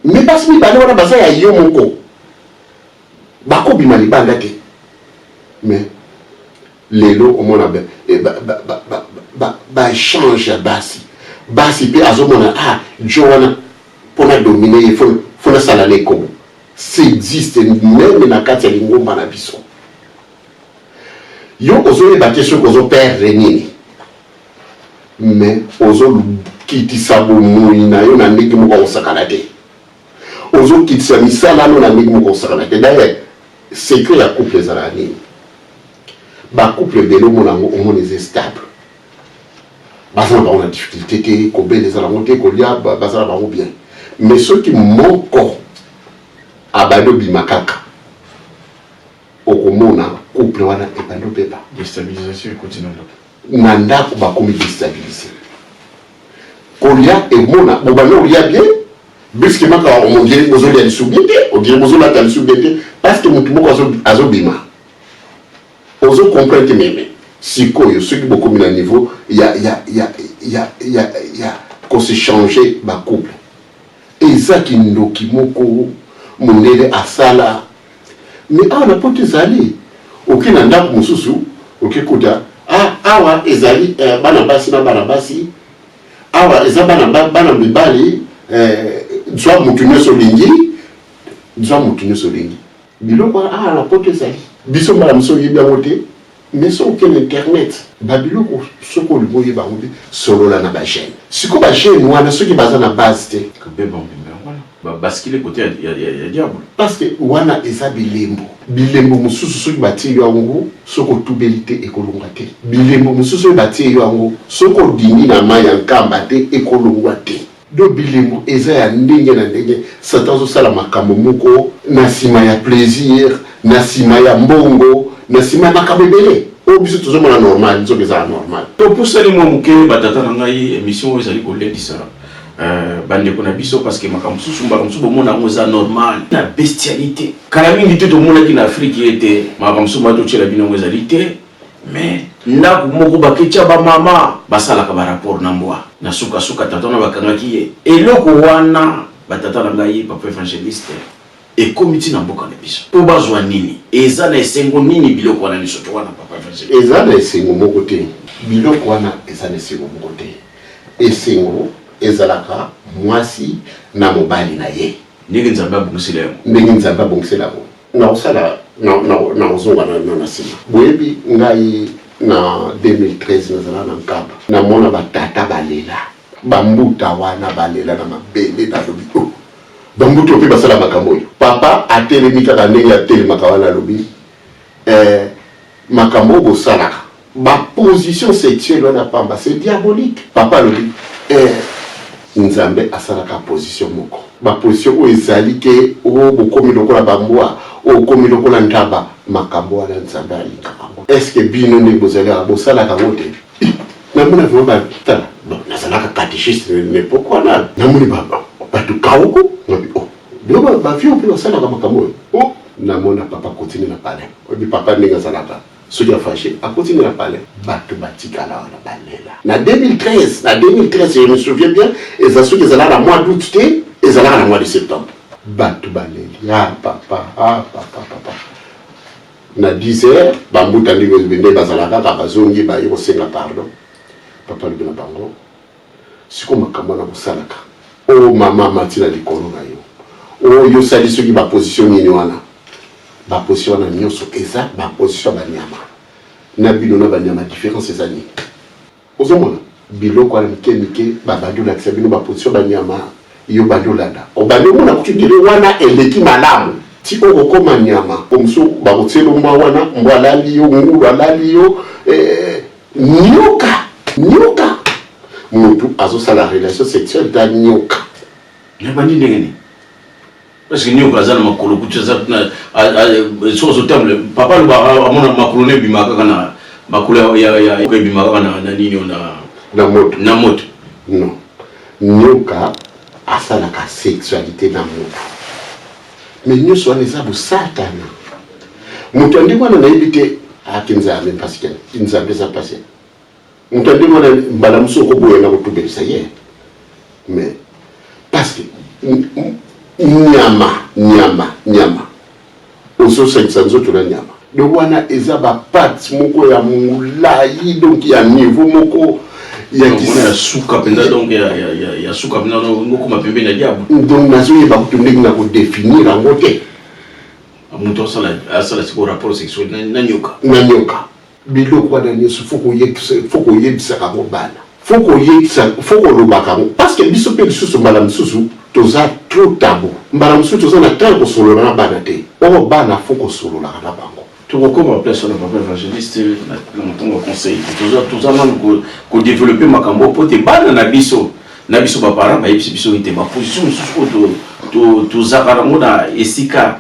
mais basi mibale wana baza ya yo moko bakobima libanda te mais lelo omona change ya basi pe azomona jo wana pona dominer fona sala lekomo ça existe même na kati ya lingomba na biso yo ozoyeba te soki ozoperdre nini mais ozo kitisa bomoi na yo na ndenge moko osakana te ozo kitisa misala no na ndenge moko osakana te. D'ailleurs secret ya couple ezala nini? Ba couple belo monango omoneze stable, bazala bango na difficulté te, kobeleza bango te, kolia bazala bango bien. Mais ceux qui moko abado bimakaka okomona couple wana ebando pepa déstabilisation continue na ndako bakomi déstabiliser kolia emona bobano olia bien bisque maka omongeli bozolia lisubite ogeli bozola ta lisubite parce que mutu moko azobima ozo comprendre meme sikoyo soki bokomi na niveau ya ko se changer ba couple ezaki ndoki moko monele asala mais awa na poto ezali oki na ndako mosusu okikuta awa ezali bana basi na bana basi awa eza bana mibali zwa mutu nyonso lingi biloko awa na poto ezali biso mbala moso oyebi yango te mais so okende internet babiloko soko olingo oyeba yango te solola na bachaine siko bachaine wana soki baza na base te basculer côté ya diable parce que wana eza bilembo mosusu soki batie yo yango soko otubeli te ekolongwa te bilembo mosusu oyo batie yo yango soko odindi na mai ya nkamba te ekolongwa te do bilembo eza ya ndenge na ndenge satan azosala makambo moko na nsima ya plaisir na nsima ya mbongo na nsima ya makambo ebele oyo biso tozomona normal nzoka ezala normal topusani mwa moke batata na ngai émission oyo ezali koledisa bandeko na biso parce que makambo mosusu bomona yango eza normal na bestialité kala mingi te tomonaki na afrique ete makambo mosusu batotyela bino yango ezali te mais ndako moko baketya bamama basalaka barapport na mbwa na sukasuka tata na bakangaki ye eloko wana batata na ngai papa évangéliste ekomi ntina mboka na biso mpo bazwa nini eza na esengo nini biloko wana lisoto wana papa évangéliste eza na esengo moko te biloko wana eza na esengo moko te esengo ezalaka mwasi na mobali na ye ndenge nzambe abongisela yango ndenge nzambe abongisela yango naosala naozonga na nsima boyebi ngai na 2013 nazala na nkamba namona batata balela bambuta wana balela na mabele nalobi bambuta mpe basala makambo oyo papa atelemi kaka ndenge atelemaka wana alobi makambo oyo bosalaka baposition sexuelle wana pamba c'est diabolique papa alobi nzambe asalaka position moko baposition oyo ezali ke oyo bokomi lokola bambwa oyo okomi lokola ndaba makambo wana nzambe alingaka yango estce bino ndenge bozalaka bosalaka yango te namoni vraimen batala nazalaka catéchiste nepoke wana namoni bato kauko nabi bio bavio mpe basalaka makambo oyo namona papa continue na pale oyebi papa ndenge azalaka soki afashe akontinue na pale bato batikala wana balela na 2013 je me souviens bien eza soki ezalaka na mois d'août te ezalaka na mois de septembre bato baleli papa na 10h bambuta ndenge bazalaka kaka bazongi baye kosenga pardon papa lobi na bango siko makambo wana bosalaka oyo mama mati na likolo na yo oyo osali soki baposition nini wana baposition wana nyonso eza baposition banyama na bino na banyama différence eza nini ozomona biloko wana mike babandi olakisa bino baposition banyama yo bandi olanda obandi omona kutindele wana eleki malamu ti okokoma nyama omosu bakotiela mbwa wana mbwa alali yo ngulu alali yo nyoka mutu azosala relation sexuelle ta nyoka yabandi ndenge nini parce que nyoka aza na makolo kutu aza na sozo temble papa loba amona makolo ne bimaka kana makolo ya bimaka kana na nini na moto non nyoka asalaka sexualité na moto mais nyonso wana eza bosatana moto andi wana nayebi te akinzambe parce que nzambe eza patient moto andi wana mbala mosu okoboyanga kotubelisa ye mais parce que nyama ozosangisa nzoto na nyama donc wana eza baparte moko ya molai donc ya niveau moko ya suka penza donc ya suka penza ngoko mapembe na diabo donc nazoyeba kutu ndenge na kodefinir yango te moto asala siko rapport sexuel na nyoka biloko wana nyonso foko oyebisaka yango bana faut qu'on le bakango parce que biso pe lisusu mbala misusu toza trop tabou mbala misusu toza na temps kosolola na bana te oyo bana faut kosolola na bango. Tu recommande appelé sur le papa évangéliste dans ton conseil tout même ko développer makambo pour te bana na biso ba parents ba biso ite ba position sous to zakara mona esika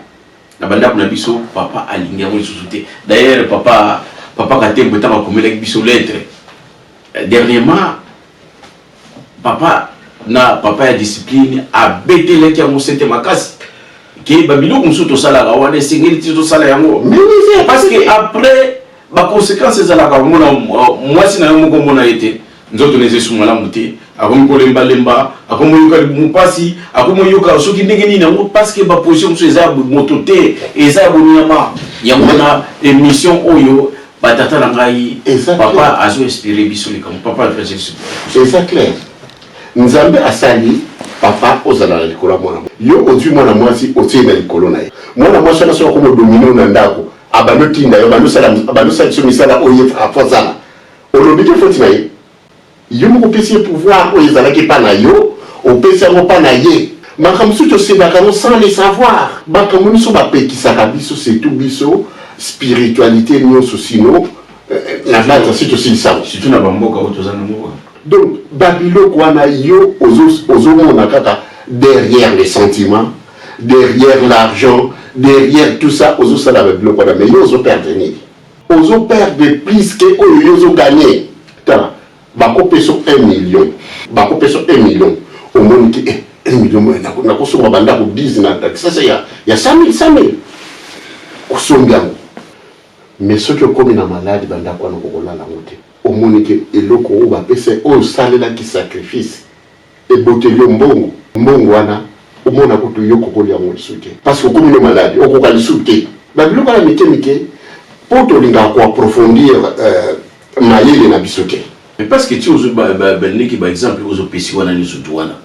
na banda na biso papa alinga mo sous-te. D'ailleurs papa Katembo ta komela biso lettre dernièrement papa ya discipline a betele ki amu sente makasi ki babilo kumsuto sala ga wana singeli tito sala yango parce que après ba conséquences za la ga mona mwasi na yo mona ete nzoto neze sumala muti akomo lemba akomo yoka mupasi akomo yoka soki ndenge nini yango parce que ba position so eza motote eza bonyama yango na émission oyo batata na ngai papa azo inspiré biso le comme papa fait c'est ça clair nzambe asali papa ozala likolo mwana yo ozwi mwana mwasi otie na likolo na ye mwana mwasi na so ko dominer na ndako abano tinda yo bano sala so misala oye afozala olobike foti na ye yo mo pesi pouvoir o ezala ki pa na yo o pesi ngo pa na ye makamsu to sebaka no sans les savoir bakamu so ba pekisaka biso c'est tout biso spiritualité nous sino la base c'est aussi ça surtout na bamboka otozana moko. Donc babilo kwana yo ozo mona kaka derrière les sentiments derrière l'argent derrière tout ça ozo sala babilo kwana mais yo ozo perdre plus que oyo ozo gagner ta bako peso 1 million au monde qui 1 million na ko so banda ko 10 na ça c'est ya 100 000 kusomba. Mais ce que comme na malade banda kwa no kokola la moté au monde que eloko o ba pese o salela ki sacrifice e botelio mbongo wana o mona ko to yoko ko ya mo soute parce que comme no malade o ko ka soute ba biloko la mike pour to linga ko approfondir mayele na bisote. Mais parce que tu os neki par exemple aux opési wana ni soute wana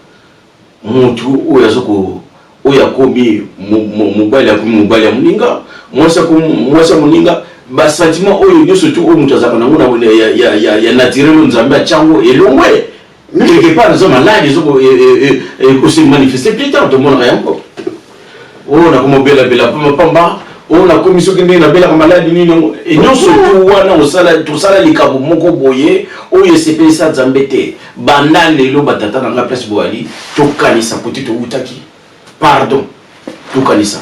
mutu o yazoko o yakomi mobali ya muninga mwasa muninga ba sentiment oyo nyo surtout o mutazaka na ngona ya naturel nzambe achango elongwe quelque part nous malade ils ont se manifester plus tard tout le monde rien encore on a comme bela pamba on a commission qui na bela malade ni et nyo surtout wana osala likabo moko boye oyo sepesa nzambe te bandane lo batata na nga place boali to kanisa petit to utaki pardon to kanisa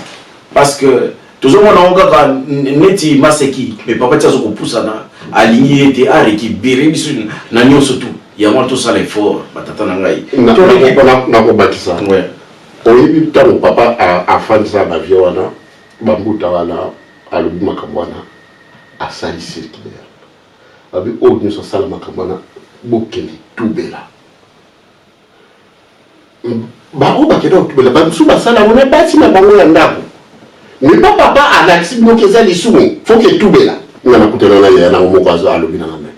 parce que toujours on a neti maseki mais papa tsazo ko pusana aligné était a récupérer biso na nyonso tout ya moi tout ça l'effort batata na ngai na ko batisa ouais oyebi tango papa a fanza ba viona bambuta wana alobi makambwana asali circulaire abi o nyonso sala makambwana bokeli tubela ba o bakeda tubela ba msuba sala on est parti na bango ya ndako. Mais pas papa a l'accident que ça les sous faut que tout bela na nakutana na ya na moko alobi na ngame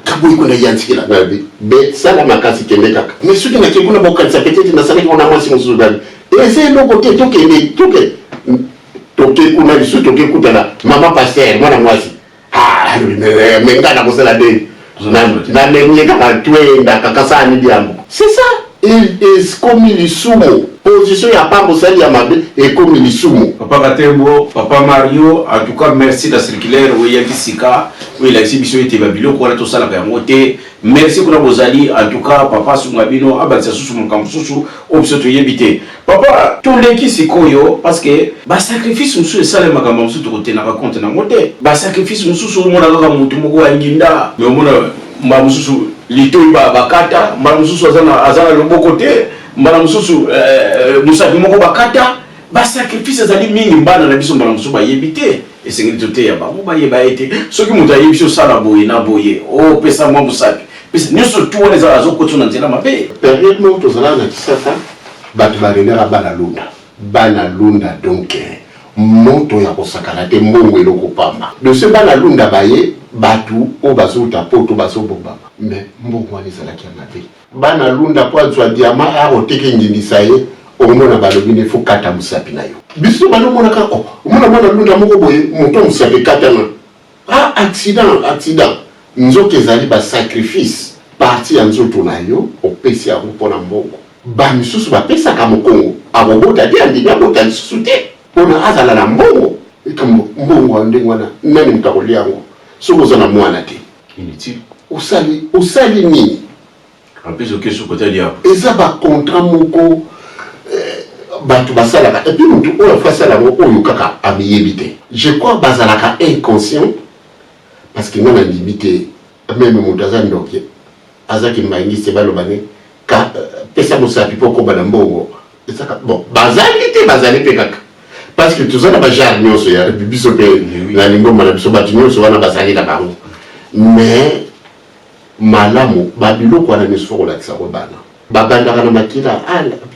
kabo iko na yanti la na be sala makasi kende kaka mais ceux qui na kebuna bokanisa peut-être na sala on a mwasi muzudani et c'est le côté toke kuna bisu toke kutana mama pasteur mwana mwasi mais ngana ko sala de na nenye kaka twenda kaka sana ndi yango c'est ça il est comme il sumo position ya pambo sali ya mabe et comme il sumo papa Katembo papa Mario en tout cas merci la circulaire oui ya bisika oui la exhibition était babilo ko to sala ka ngote merci kuna bozali en tout cas papa sungabino abatsa susu mukamsusu option to yebite papa to leki sikoyo parce que ba sacrifice musu sala makambo musu to kotena ka compte na ngote ba sacrifice musu mona ka mutu moko anginda mais mona mba musu lito iba bakata mba musu azana loboko te mbala mususu musafi moko bakata ba sacrifice zali mingi mbana na biso mbala mususu ba yebite esengeli tote ya ba ba yeba ete soki muta yebiso sala boye na boye o pesa mwa musafi pesa nyoso tuone za azokotso na nzela mabe période mo to zala na kisasa batu barenera bana lunda donc moto ya kosakana te mbongo eloko pamba de ce bana lunda baye batu o bazota poto bazobomba mais mbongo wani zala ki amabe bana lunda kwa zwa diama a oteke ngindisa ye omona balobi ne fo kata musapi na yo biso balo mona ka mona lunda moko boye moto musapi kata na accident nzoke ezali ba sacrifice parti ya nzoto na yo opesi yango mpona mbongo bamisusu bapesaka mokongo akobota te andimi abota lisusu te mpona azala na mbongo ekambo mbongo ya ndenge wana nani moto akolia yango soki oza na mwana te inutile osali nini apesi okeso kotali apo eza bacontrat moko bato basalaka epuis motu oyo afa asala yango oyo kaka amiyebi te je crois bazalaka inconscient parce que nga na ndimi te meme moto aza ndoke azaki mbangisi baloba ne pesa mosapi mpo koba na mbongo ezaka bon bazali mpe kaka parce que toza na bajare nyonso ya biso mpe na lingomba na biso bato nyonso wana bazali na bango mais malamu babiloko wana nyonso fo kolakisa ko bana babandaka na makila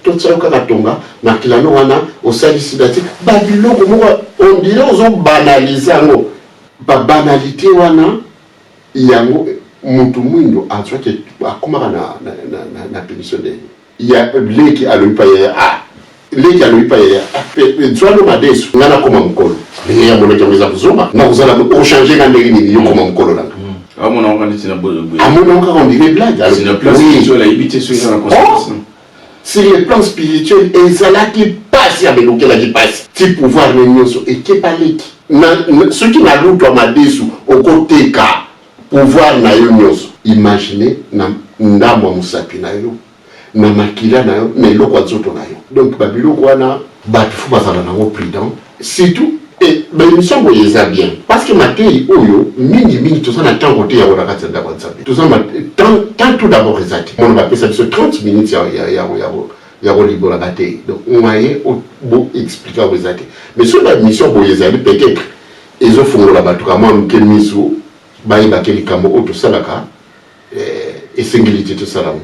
totiao kaka tonga makila no wana osalisi da te babiloko moko ondire ozobanalize yango babanalité wana yango mutu mwindo azwaki akomaka na pénition de ya leki aloyipa yaya leki aloyipa yaya zwano madesu nga nakoma mokolo ya monaki yango eza kuzomba na kozala ochange nga ndenge nini yokoma mokolo nanga amonaka on dirait blague sur le plan spirituel ezalaki pasi abelokelaki pasi ti pouvoir ne nyonso ekepa leki soki nalutwa madesu okoteka pouvoir na yo nyonso imagine na ndambo ya mosapi na yo na makila na yo na eloko ya nzoto na yo donc babiloko wana bato fo bazala nango prudent surtout baémission boye eza bien parce que matei oyo mingi toza na ntango te yango na kati ya ndako ya nzambe toza tant tout d'abord eza te mono bapesa biso 30 minutes ya kolibola batei donc moye boexplike yango eza te mais soki baémission boye ezali peut-être ezofungola bato kamwa moke miso bayebaki likambo oyo tosalaka esengeli te tosala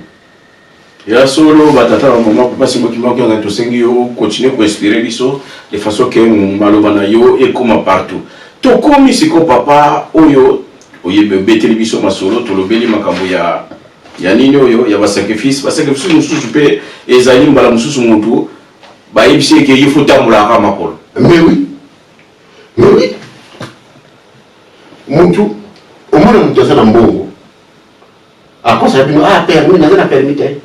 ya solo batata ba mama pasi mokima ko nga tosengi yo continuer ko inspirer biso de façon que maloba na yo ekoma partout to komi siko papa oyo oyebe beteli biso masolo to lobeli makambo ya nini oyo ya ba sacrifice mususu pe ezali mbala mususu muntu ba yebisi ke yifuta mulaka makolo mais oui muntu omona muntu asala mbongo akosa bino permis nazana permis te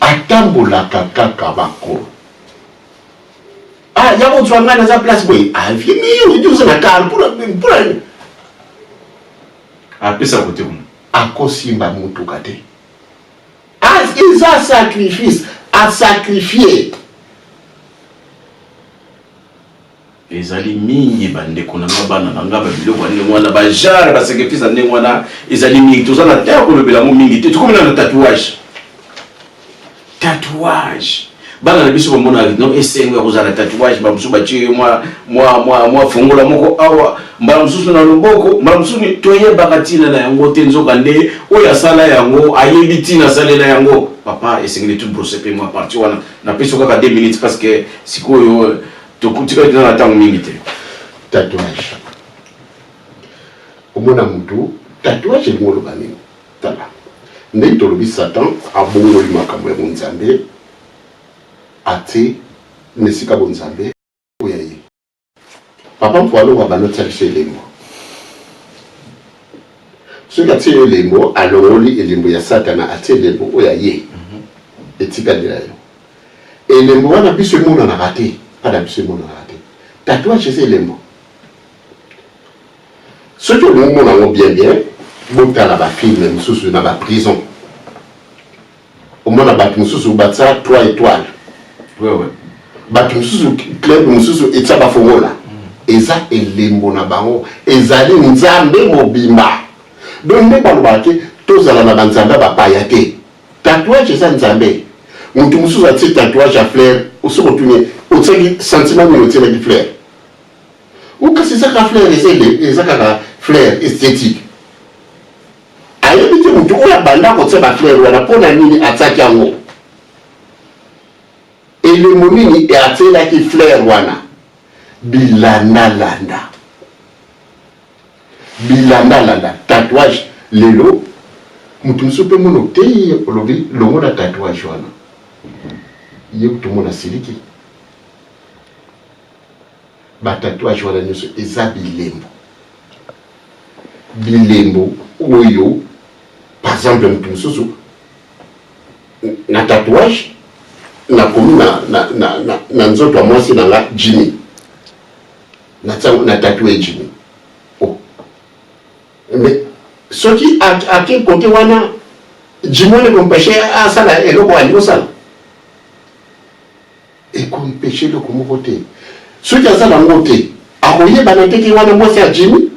atambolaka kaka bakolo yango ozwa ngai naza place boye avimiyoidiuza na kala mpona apesa kote kuna akosimba mutuka te eza sacrifice asacrifie ezali mingi bandeko na bana na ngaba biloko ndenge wana bajare basacrifice ndenge wana ezali mingi toza na terre kolobela mo mingi te tukomina na tatouage bana na biso bomona no esengo ya kozala tatouage bamusu batie mwa fongola moko awa mbala mususu na loboko mbala mususu toyebaka tina na yango te nzoka nde oyo asala yango ayebi tina asalela yango papa esengeli tu brosser pe mwa parti wana na peso kaka 2 minutes parce que sikoyo tokutika tina na tango mingi te tatouage omona mutu tatouage ngoloba nini tala ndenge tolobi satan abongoli makambo ya bonzambe ate nesika bonzambe oya ye papa mpo alongwa banotialisa elembo soki atie elembo alongoli elembo ya satana atie elembo oya ye etikalela yo elembo wana biso emonanaka te mpana biso emonanaka te tatouage eza elembo soki olingi omona yango bien botala bafilme mosusu na baprison omona bato mosusu batia 3 étoiles bato mosusu club mosusu etia bafongola eza elembo na bango ezali nzambe mobimba donc nde balobaka te tozala na banzambe bapaya te tatouage eza nzambe motu mosusu atie tatouage ya fleur osoki otuni otiaki sentiment nini otielaki fleur okasi ezaka fleur eza kaka fleur esthétique ayebi te motu oyo abanda kotia bafleur wana mpona nini atiaki yango elemo nini atielaki fleur wana bilandalanda tatouage lelo motu mosusu mpe mono te olobi longo na tatouage wana ye tomona siliki batatouage wana nyonso eza bilembo oyo par exemple mutu mosusu na tatouage nakomi na nzoto ya mwasi na nga Jimmy na tatouage Jimmy mais soki ake kote wana Jimmy ne kompêche asala eloko ali osala ekompêche eloko moko te soki asala ngo te akoyebana te ki wana mwasi ya Jimmy.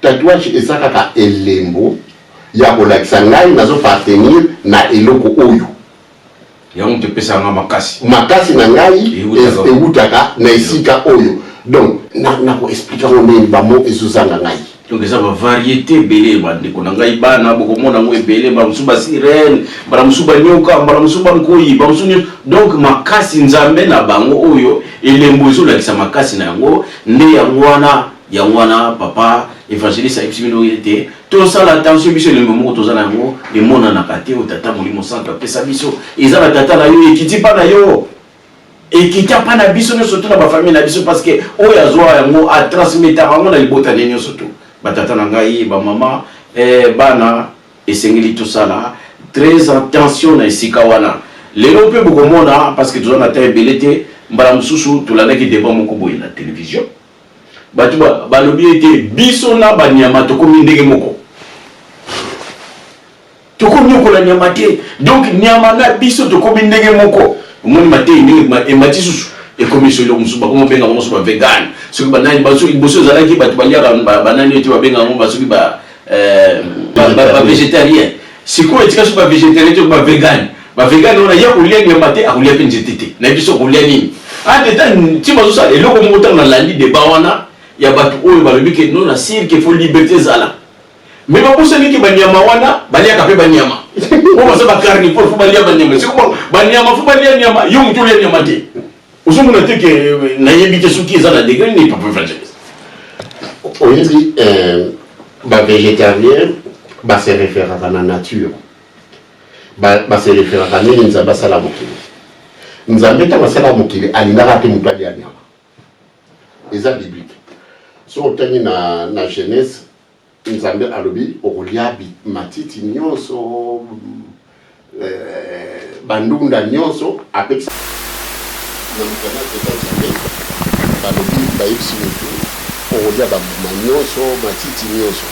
Tatouage eza kaka elembo ya kolakisa ngai nazo partenir na eloko oyo yango te pesa nga makasi na ngai eutaka na esika oyo donc na ko expliquer ngomeni bamo ezozanga ngai donc eza ba variété belé bandeko na ngai bana bokomona ngo ebele ba musuba sirene ba musuba nyoka ba musuba nkoyi ba musuba donc makasi nzambe na bango oyo elembo ezolakisa makasi na yango nde yango wana papa évangéliste ayebisibino ete tosala attention biso elembo moko tozala yango emonanaka te oyo tata molimo santo apesa biso eza na tata na yo ekiti mpa na yo ekita mpa na biso nyonso to na bafamille na biso parce que oyo azwa yango atransmetaka yango na libota ne nyonso to batata na ngai bamama bana esengeli tosala très attention na esika wana lelo mpe bokomona parce que toza na ta ebele te mbala mosusu tolandaki débat moko boye na télévision batu balobi ete biso na banyama tokomi ndenge moko tokomi okola nyama te donc nyama na biso tokomi ndenge moko omoni matei ndenge emati susu ekomi solo mosusu bakomo benga ngo mosusu ba vegan soki banani baso iboso ezalaki batu baliaka banani ete babenga ngo basoki ba végétarien sikoyo etika soki ba végétarien to ba vegan ona ya kolia nyama te akolia mpe nzete te na biso kolia nini adeta ti bazosala eloko moko ntango nalandi deba wana ya batu oyo balobi ke non na sire ke faut liberté zala mais babosani ke banyama wana baliaka mpe banyama oyo baza bacarnivore fo balia banyama sikomo banyama fo balia nyama yo moto olia nyama te ozomona te ke nayebi te soki eza na degré nini papa évangéliste oyebi bavégétarien base référaka na nature base référaka nini nzambe asala mokili nzambe ntango asala mokili alingaka te moto alia nyama eza biblique so otangi na Genèse nzambe alobi okolia matiti nyonso bandunda nyonso apekisa na mokana teta nzambe balobi bayebisi motu okolia bambuma nyonso matiti nyonso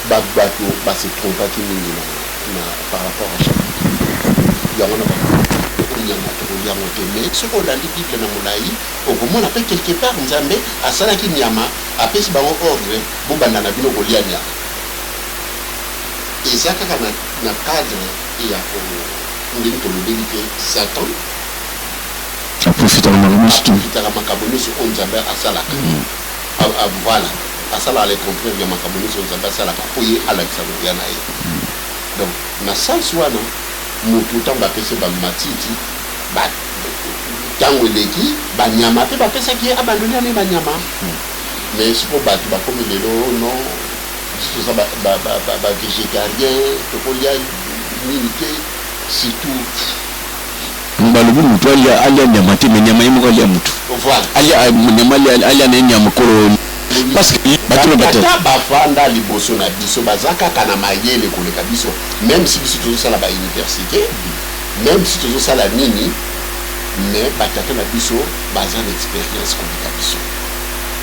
bato base trompaki mingi na par rapport à chaque yango na nyama tokolia mote mais soki olandi bible na molai okomona mpe quelque part nzambe asalaki nyama apesi bango ordre bobanda na bino kolia nyama eza kaka na cadre ya ndenge tolobeli te satan aprofitaka makambo nyonso oyo nzambe asalaka voilà asalaka le contraire ya makambo nyonso oyo nzambe asalaka mpo ye alakisa kolia na ye donc na sens wana motu ntango bapesi bamatiti ntango eleki banyama mpe bapesaki ye abandoni ane banyama mais siko bato bakomi lelo non toza bavégétarien tokolia nini te surtout balobi motu alia nyama te me nyama ye moko alia motu nyama alia na ye nyama kolo parce que batata bafanda liboso na biso baza kaka na mayele koleka biso même si biso tozosala bauniversité même si tozosala nini mais batata na biso baza na expérience koleka biso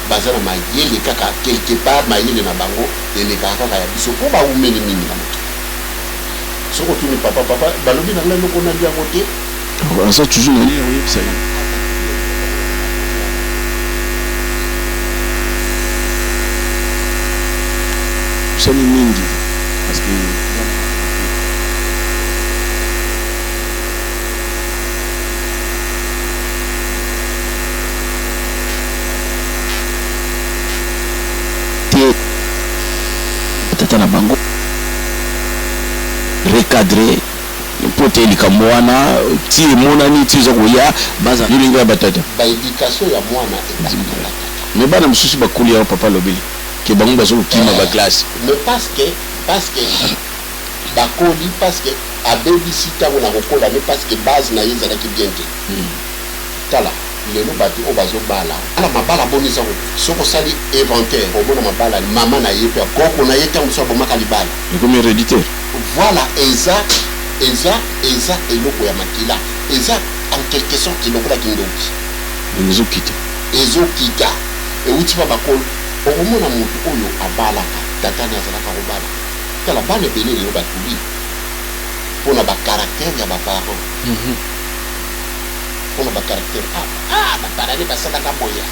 baza na mayele kaka quelque part mayele na bango elekaka kaka ya biso mpo baumeli mingi na moto soko tuni papa balobi na ngai loko nali yango te ça toujours na nini oyebisa ye sani mingi parce que tata na bango recadrer pote likambo wana ti emonani ti eza koya baza lilinga ya batata baéducation ya mwana etakala me bana mosusu bakoli yao papa lobeli ke bango bazokokima baklasse mais parce que bakoli parce que abebisi ntango na kokola mais parce que base na ye ezalaki bien te tala lelo bato o bazo bala ala mabala bonisa ko soko sali inventaire o bona mabala mama na yepe koko na yeta mso bomaka libala et comme héréditaire voilà eza eloko ya makila eza en quelque sorte eloko la kindoki ezokita euti pa bakolo okomona motu oyo abalaka tatani azalaka kobala tala bana ebele lelo batuli mpona bacaractère ya baparent mpona bacaractère baparane basalaka boye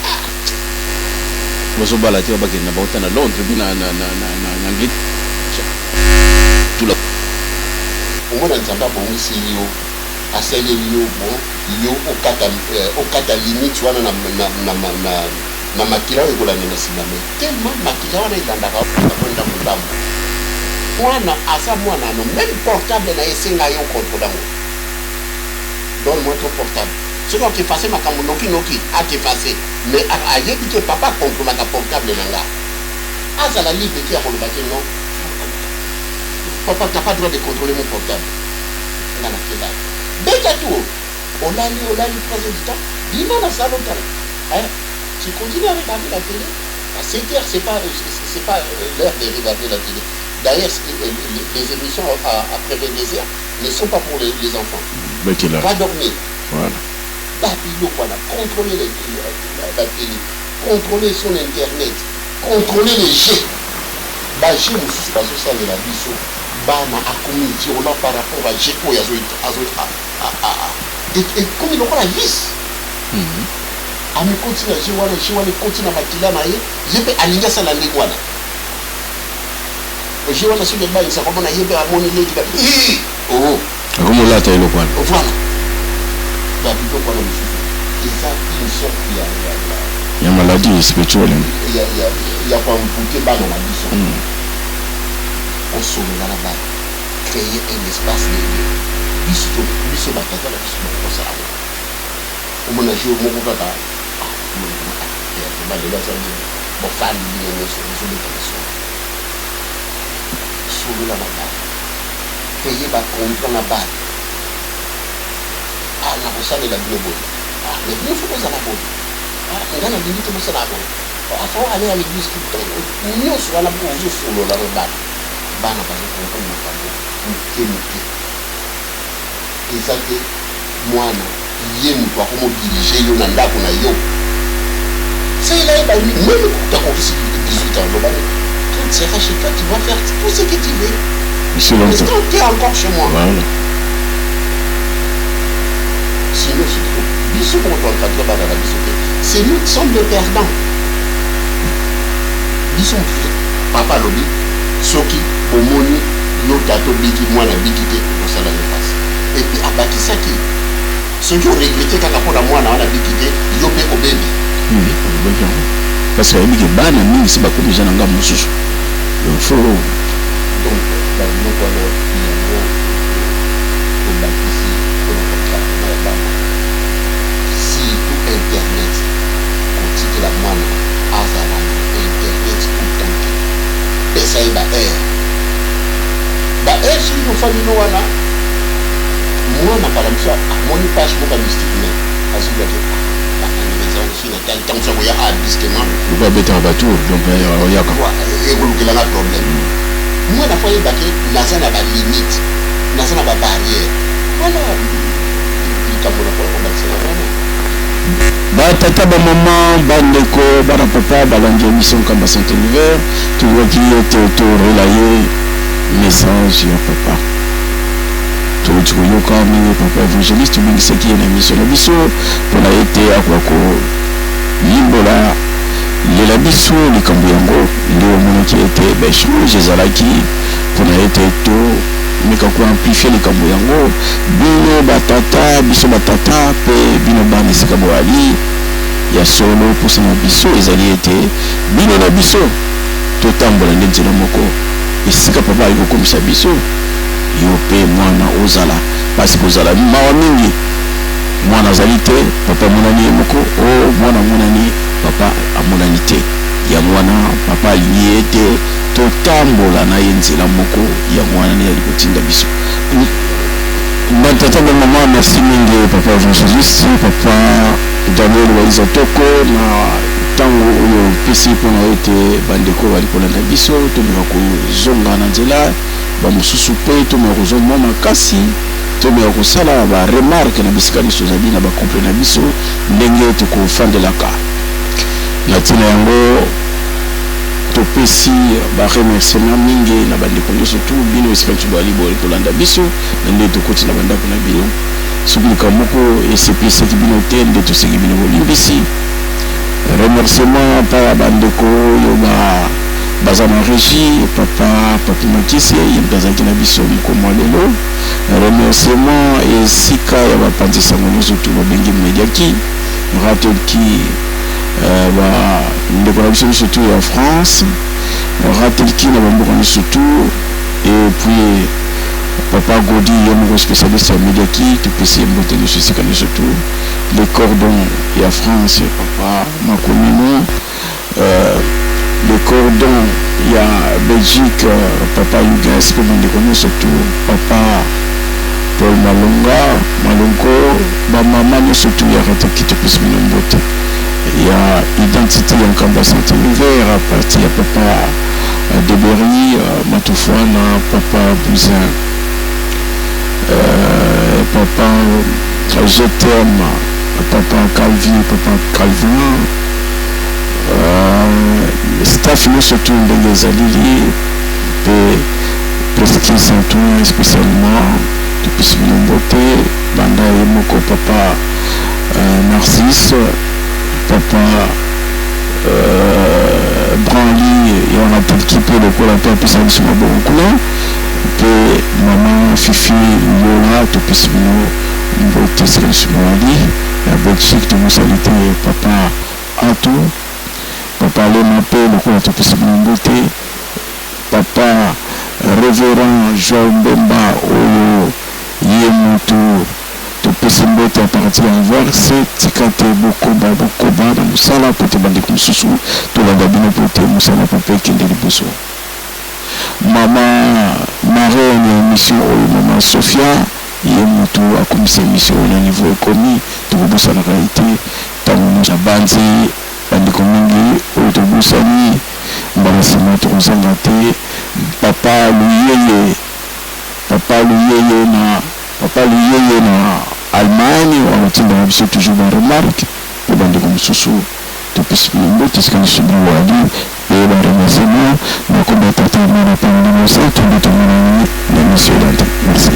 bazobala te bakende na bauta na londres bi na omona nzambe abongisi yo asaleli yo bon yo okata limite wana na makila oyo ekolanda na nsima me tellement makila wana elandaka akonda motambo mwana aza mwana ano même portable na esenga yo kontrole yango donne-moi ton portable soki okefase makambo noki akefase mais ayebi ke papa akontrolaka portable na nga azala libre te akoloba te non papa t'as pas droit de contrôler mon portable nga na kela beta tu olali 3 heures du temps bima na salon tala tu continues à regarder la télé à 7 heures c'est pas l'heure de regarder la télé d'ailleurs les émissions après 22 heures ne sont pas pour les enfants va dormir voilà babilo voilà contrôler la télé contrôler son internet contrôler les jeux baje mosusu bazosalela biso bana akomi viola par rapport à jeu oyo ekomi lokola lise amikoti na jeu wana ekoti na makila na ye ye mpe alingi asala ndenge wana jeu wana soki ebanisa komona ye mpe amoni leki akomolata eloko wana voilà babiloko wana mosusu eza une sorte ya maladie spirituelle ya koampute bana na biso osolola na bana créer un espace biso batata na biso bakosala omona jour moko kaka balelo azali bofandi bino nyonso ezobeta biso solola na bana créer bacontra na bana na kosalela bino boye mais bino fo kozala boye nga na lingi te mosala boye afo ale à l'église nyonso wana ozosolola na bana bazokomprendre makambo moke eza te mwana ye moto akomodirige yo na ndako na yo c'est là même takokisi 18 ans lobane quand tu seras chez toi tu vas faire tout ce que tu veux mais quand tu es encore chez moi voilà. sinon biso moto encadre bana na biso te c'est nous qui sommes les perdants biso papa lobi soki bomoni yo tato biki mwana biki te kosala nefasi epuis abakisaki soki oregrete kaka mpona mwana wana biki te yo mpe obebi parce que ayebi ke bana mingi se bakomi eza na nga mosusu fo donc babiloko wana yango obakisi mpona kotraitement ya bana surtout internet kotikela mwana azala internet otanke pesa ye baere soki nofalino wana mwana kala miso amoni page moko mystique me azolaki ntango koya abistement obabetaka batour donc oyaka ekolukelanga problème mwana fo yebake naza na balimite naza na babarrière voilà likambo na kola kobakisana wana batata bamama bandeko bana papa balandi émission kamba saint univers tozwaki ete torelaye message ya papa toti koyoka mingi papa évangéliste tobingisaki ye na émission na biso mpona ete akoka kolimbola lela biso likambo yango nde omonaki ete bachange ezalaki mpona ete tomeka koamplifie likambo yango bino batata biso batata mpe bino bana esika boali ya solo mposa na biso ezali ete bino na biso totambola nde nzela moko esika papa ali kokomisa biso yo mpe mwana ozala pasi kozala mawa mingi mwana azali te papa amonani ye moko o mwana amonani papa amonani te ya mwana papa alingi ye te totambola na ye nzela moko ya mwana nde ali kotinda biso Tata maman, merci mingi papa évangéliste, papa Daniel Waizatoko na tango oyo pesi mpona ete bandeko bali kolanda biso tomeka kozonga na nzela bamosusu mpe tomeka kozomwa makasi tomeka kosala baremarke na bisika nyonso ozali na bacomple na biso ndenge tokofandelaka na ntina yango topesi baremerciement mingi na bandeko nyonso tu bino esika nyonso bali kolanda biso na nde tokoti na bandako na bino soki likambo moko esepesaki bino te nde toseki bino bolimbisi remerciement mpa bandeko oyo baza na régie papa papi makisi ye mpe azalaki na biso mokomwa lelo remerciement esika ya bapanzisango nyonso tu babengi mediaki ratelki ndeko na biso nyonso tu ya France ratelki na bamboka nyonso tu et puis papa Godi ye moko spécialiste ya mediaki topesi ye mbote nyonso esika nyonso tu les cordons ya France papa makomino les cordons ya Belgique papa Yugas mpe bandeko nyonso tu papa Paul Malongo bamama nyonso tu ya ratelki topesi bino mbote ya identité ya nkamba Saint Univers à partir ya papa Deberry Matufwana papa Buzin papa je t'aime papa Calvin staff nyonso tu ndenge ezalili mpe presque Saint-Ouen spécialement topesi bino mbote banda ye moko papa Narcisse papa Branly ya ratelki mpe lokola mpe apesa biso maboko kuna mpe mama Fifi Yola topesi bino mbote esika biso mawali ya Belgique tomosali te papa Ato papa Lema mpe lokola topesi bino mbote papa révérend Joao Mbemba oyo ye moto topesi mbote a partir ya verse tika te bokoba na mosala po te bandeko mosusu tolanda bino po te mosala po mpe ekende liboso mama marraine ya émission oyo mama Sofia ye moto akomisa émission oyo na niveau ekomi tokobosanaka ete ntango na banzi bandeko mingi oyo tobosani mbala nsima tokozanga te papa luyeye na Allemagne wanatinda na biso toujours baremarque mpe bandeko mosusu topesi bino mbote esika nyonso bino wali mpe baremerciement nakomba tata mwana mpe ndimosa tombe tomona na émission elanda merci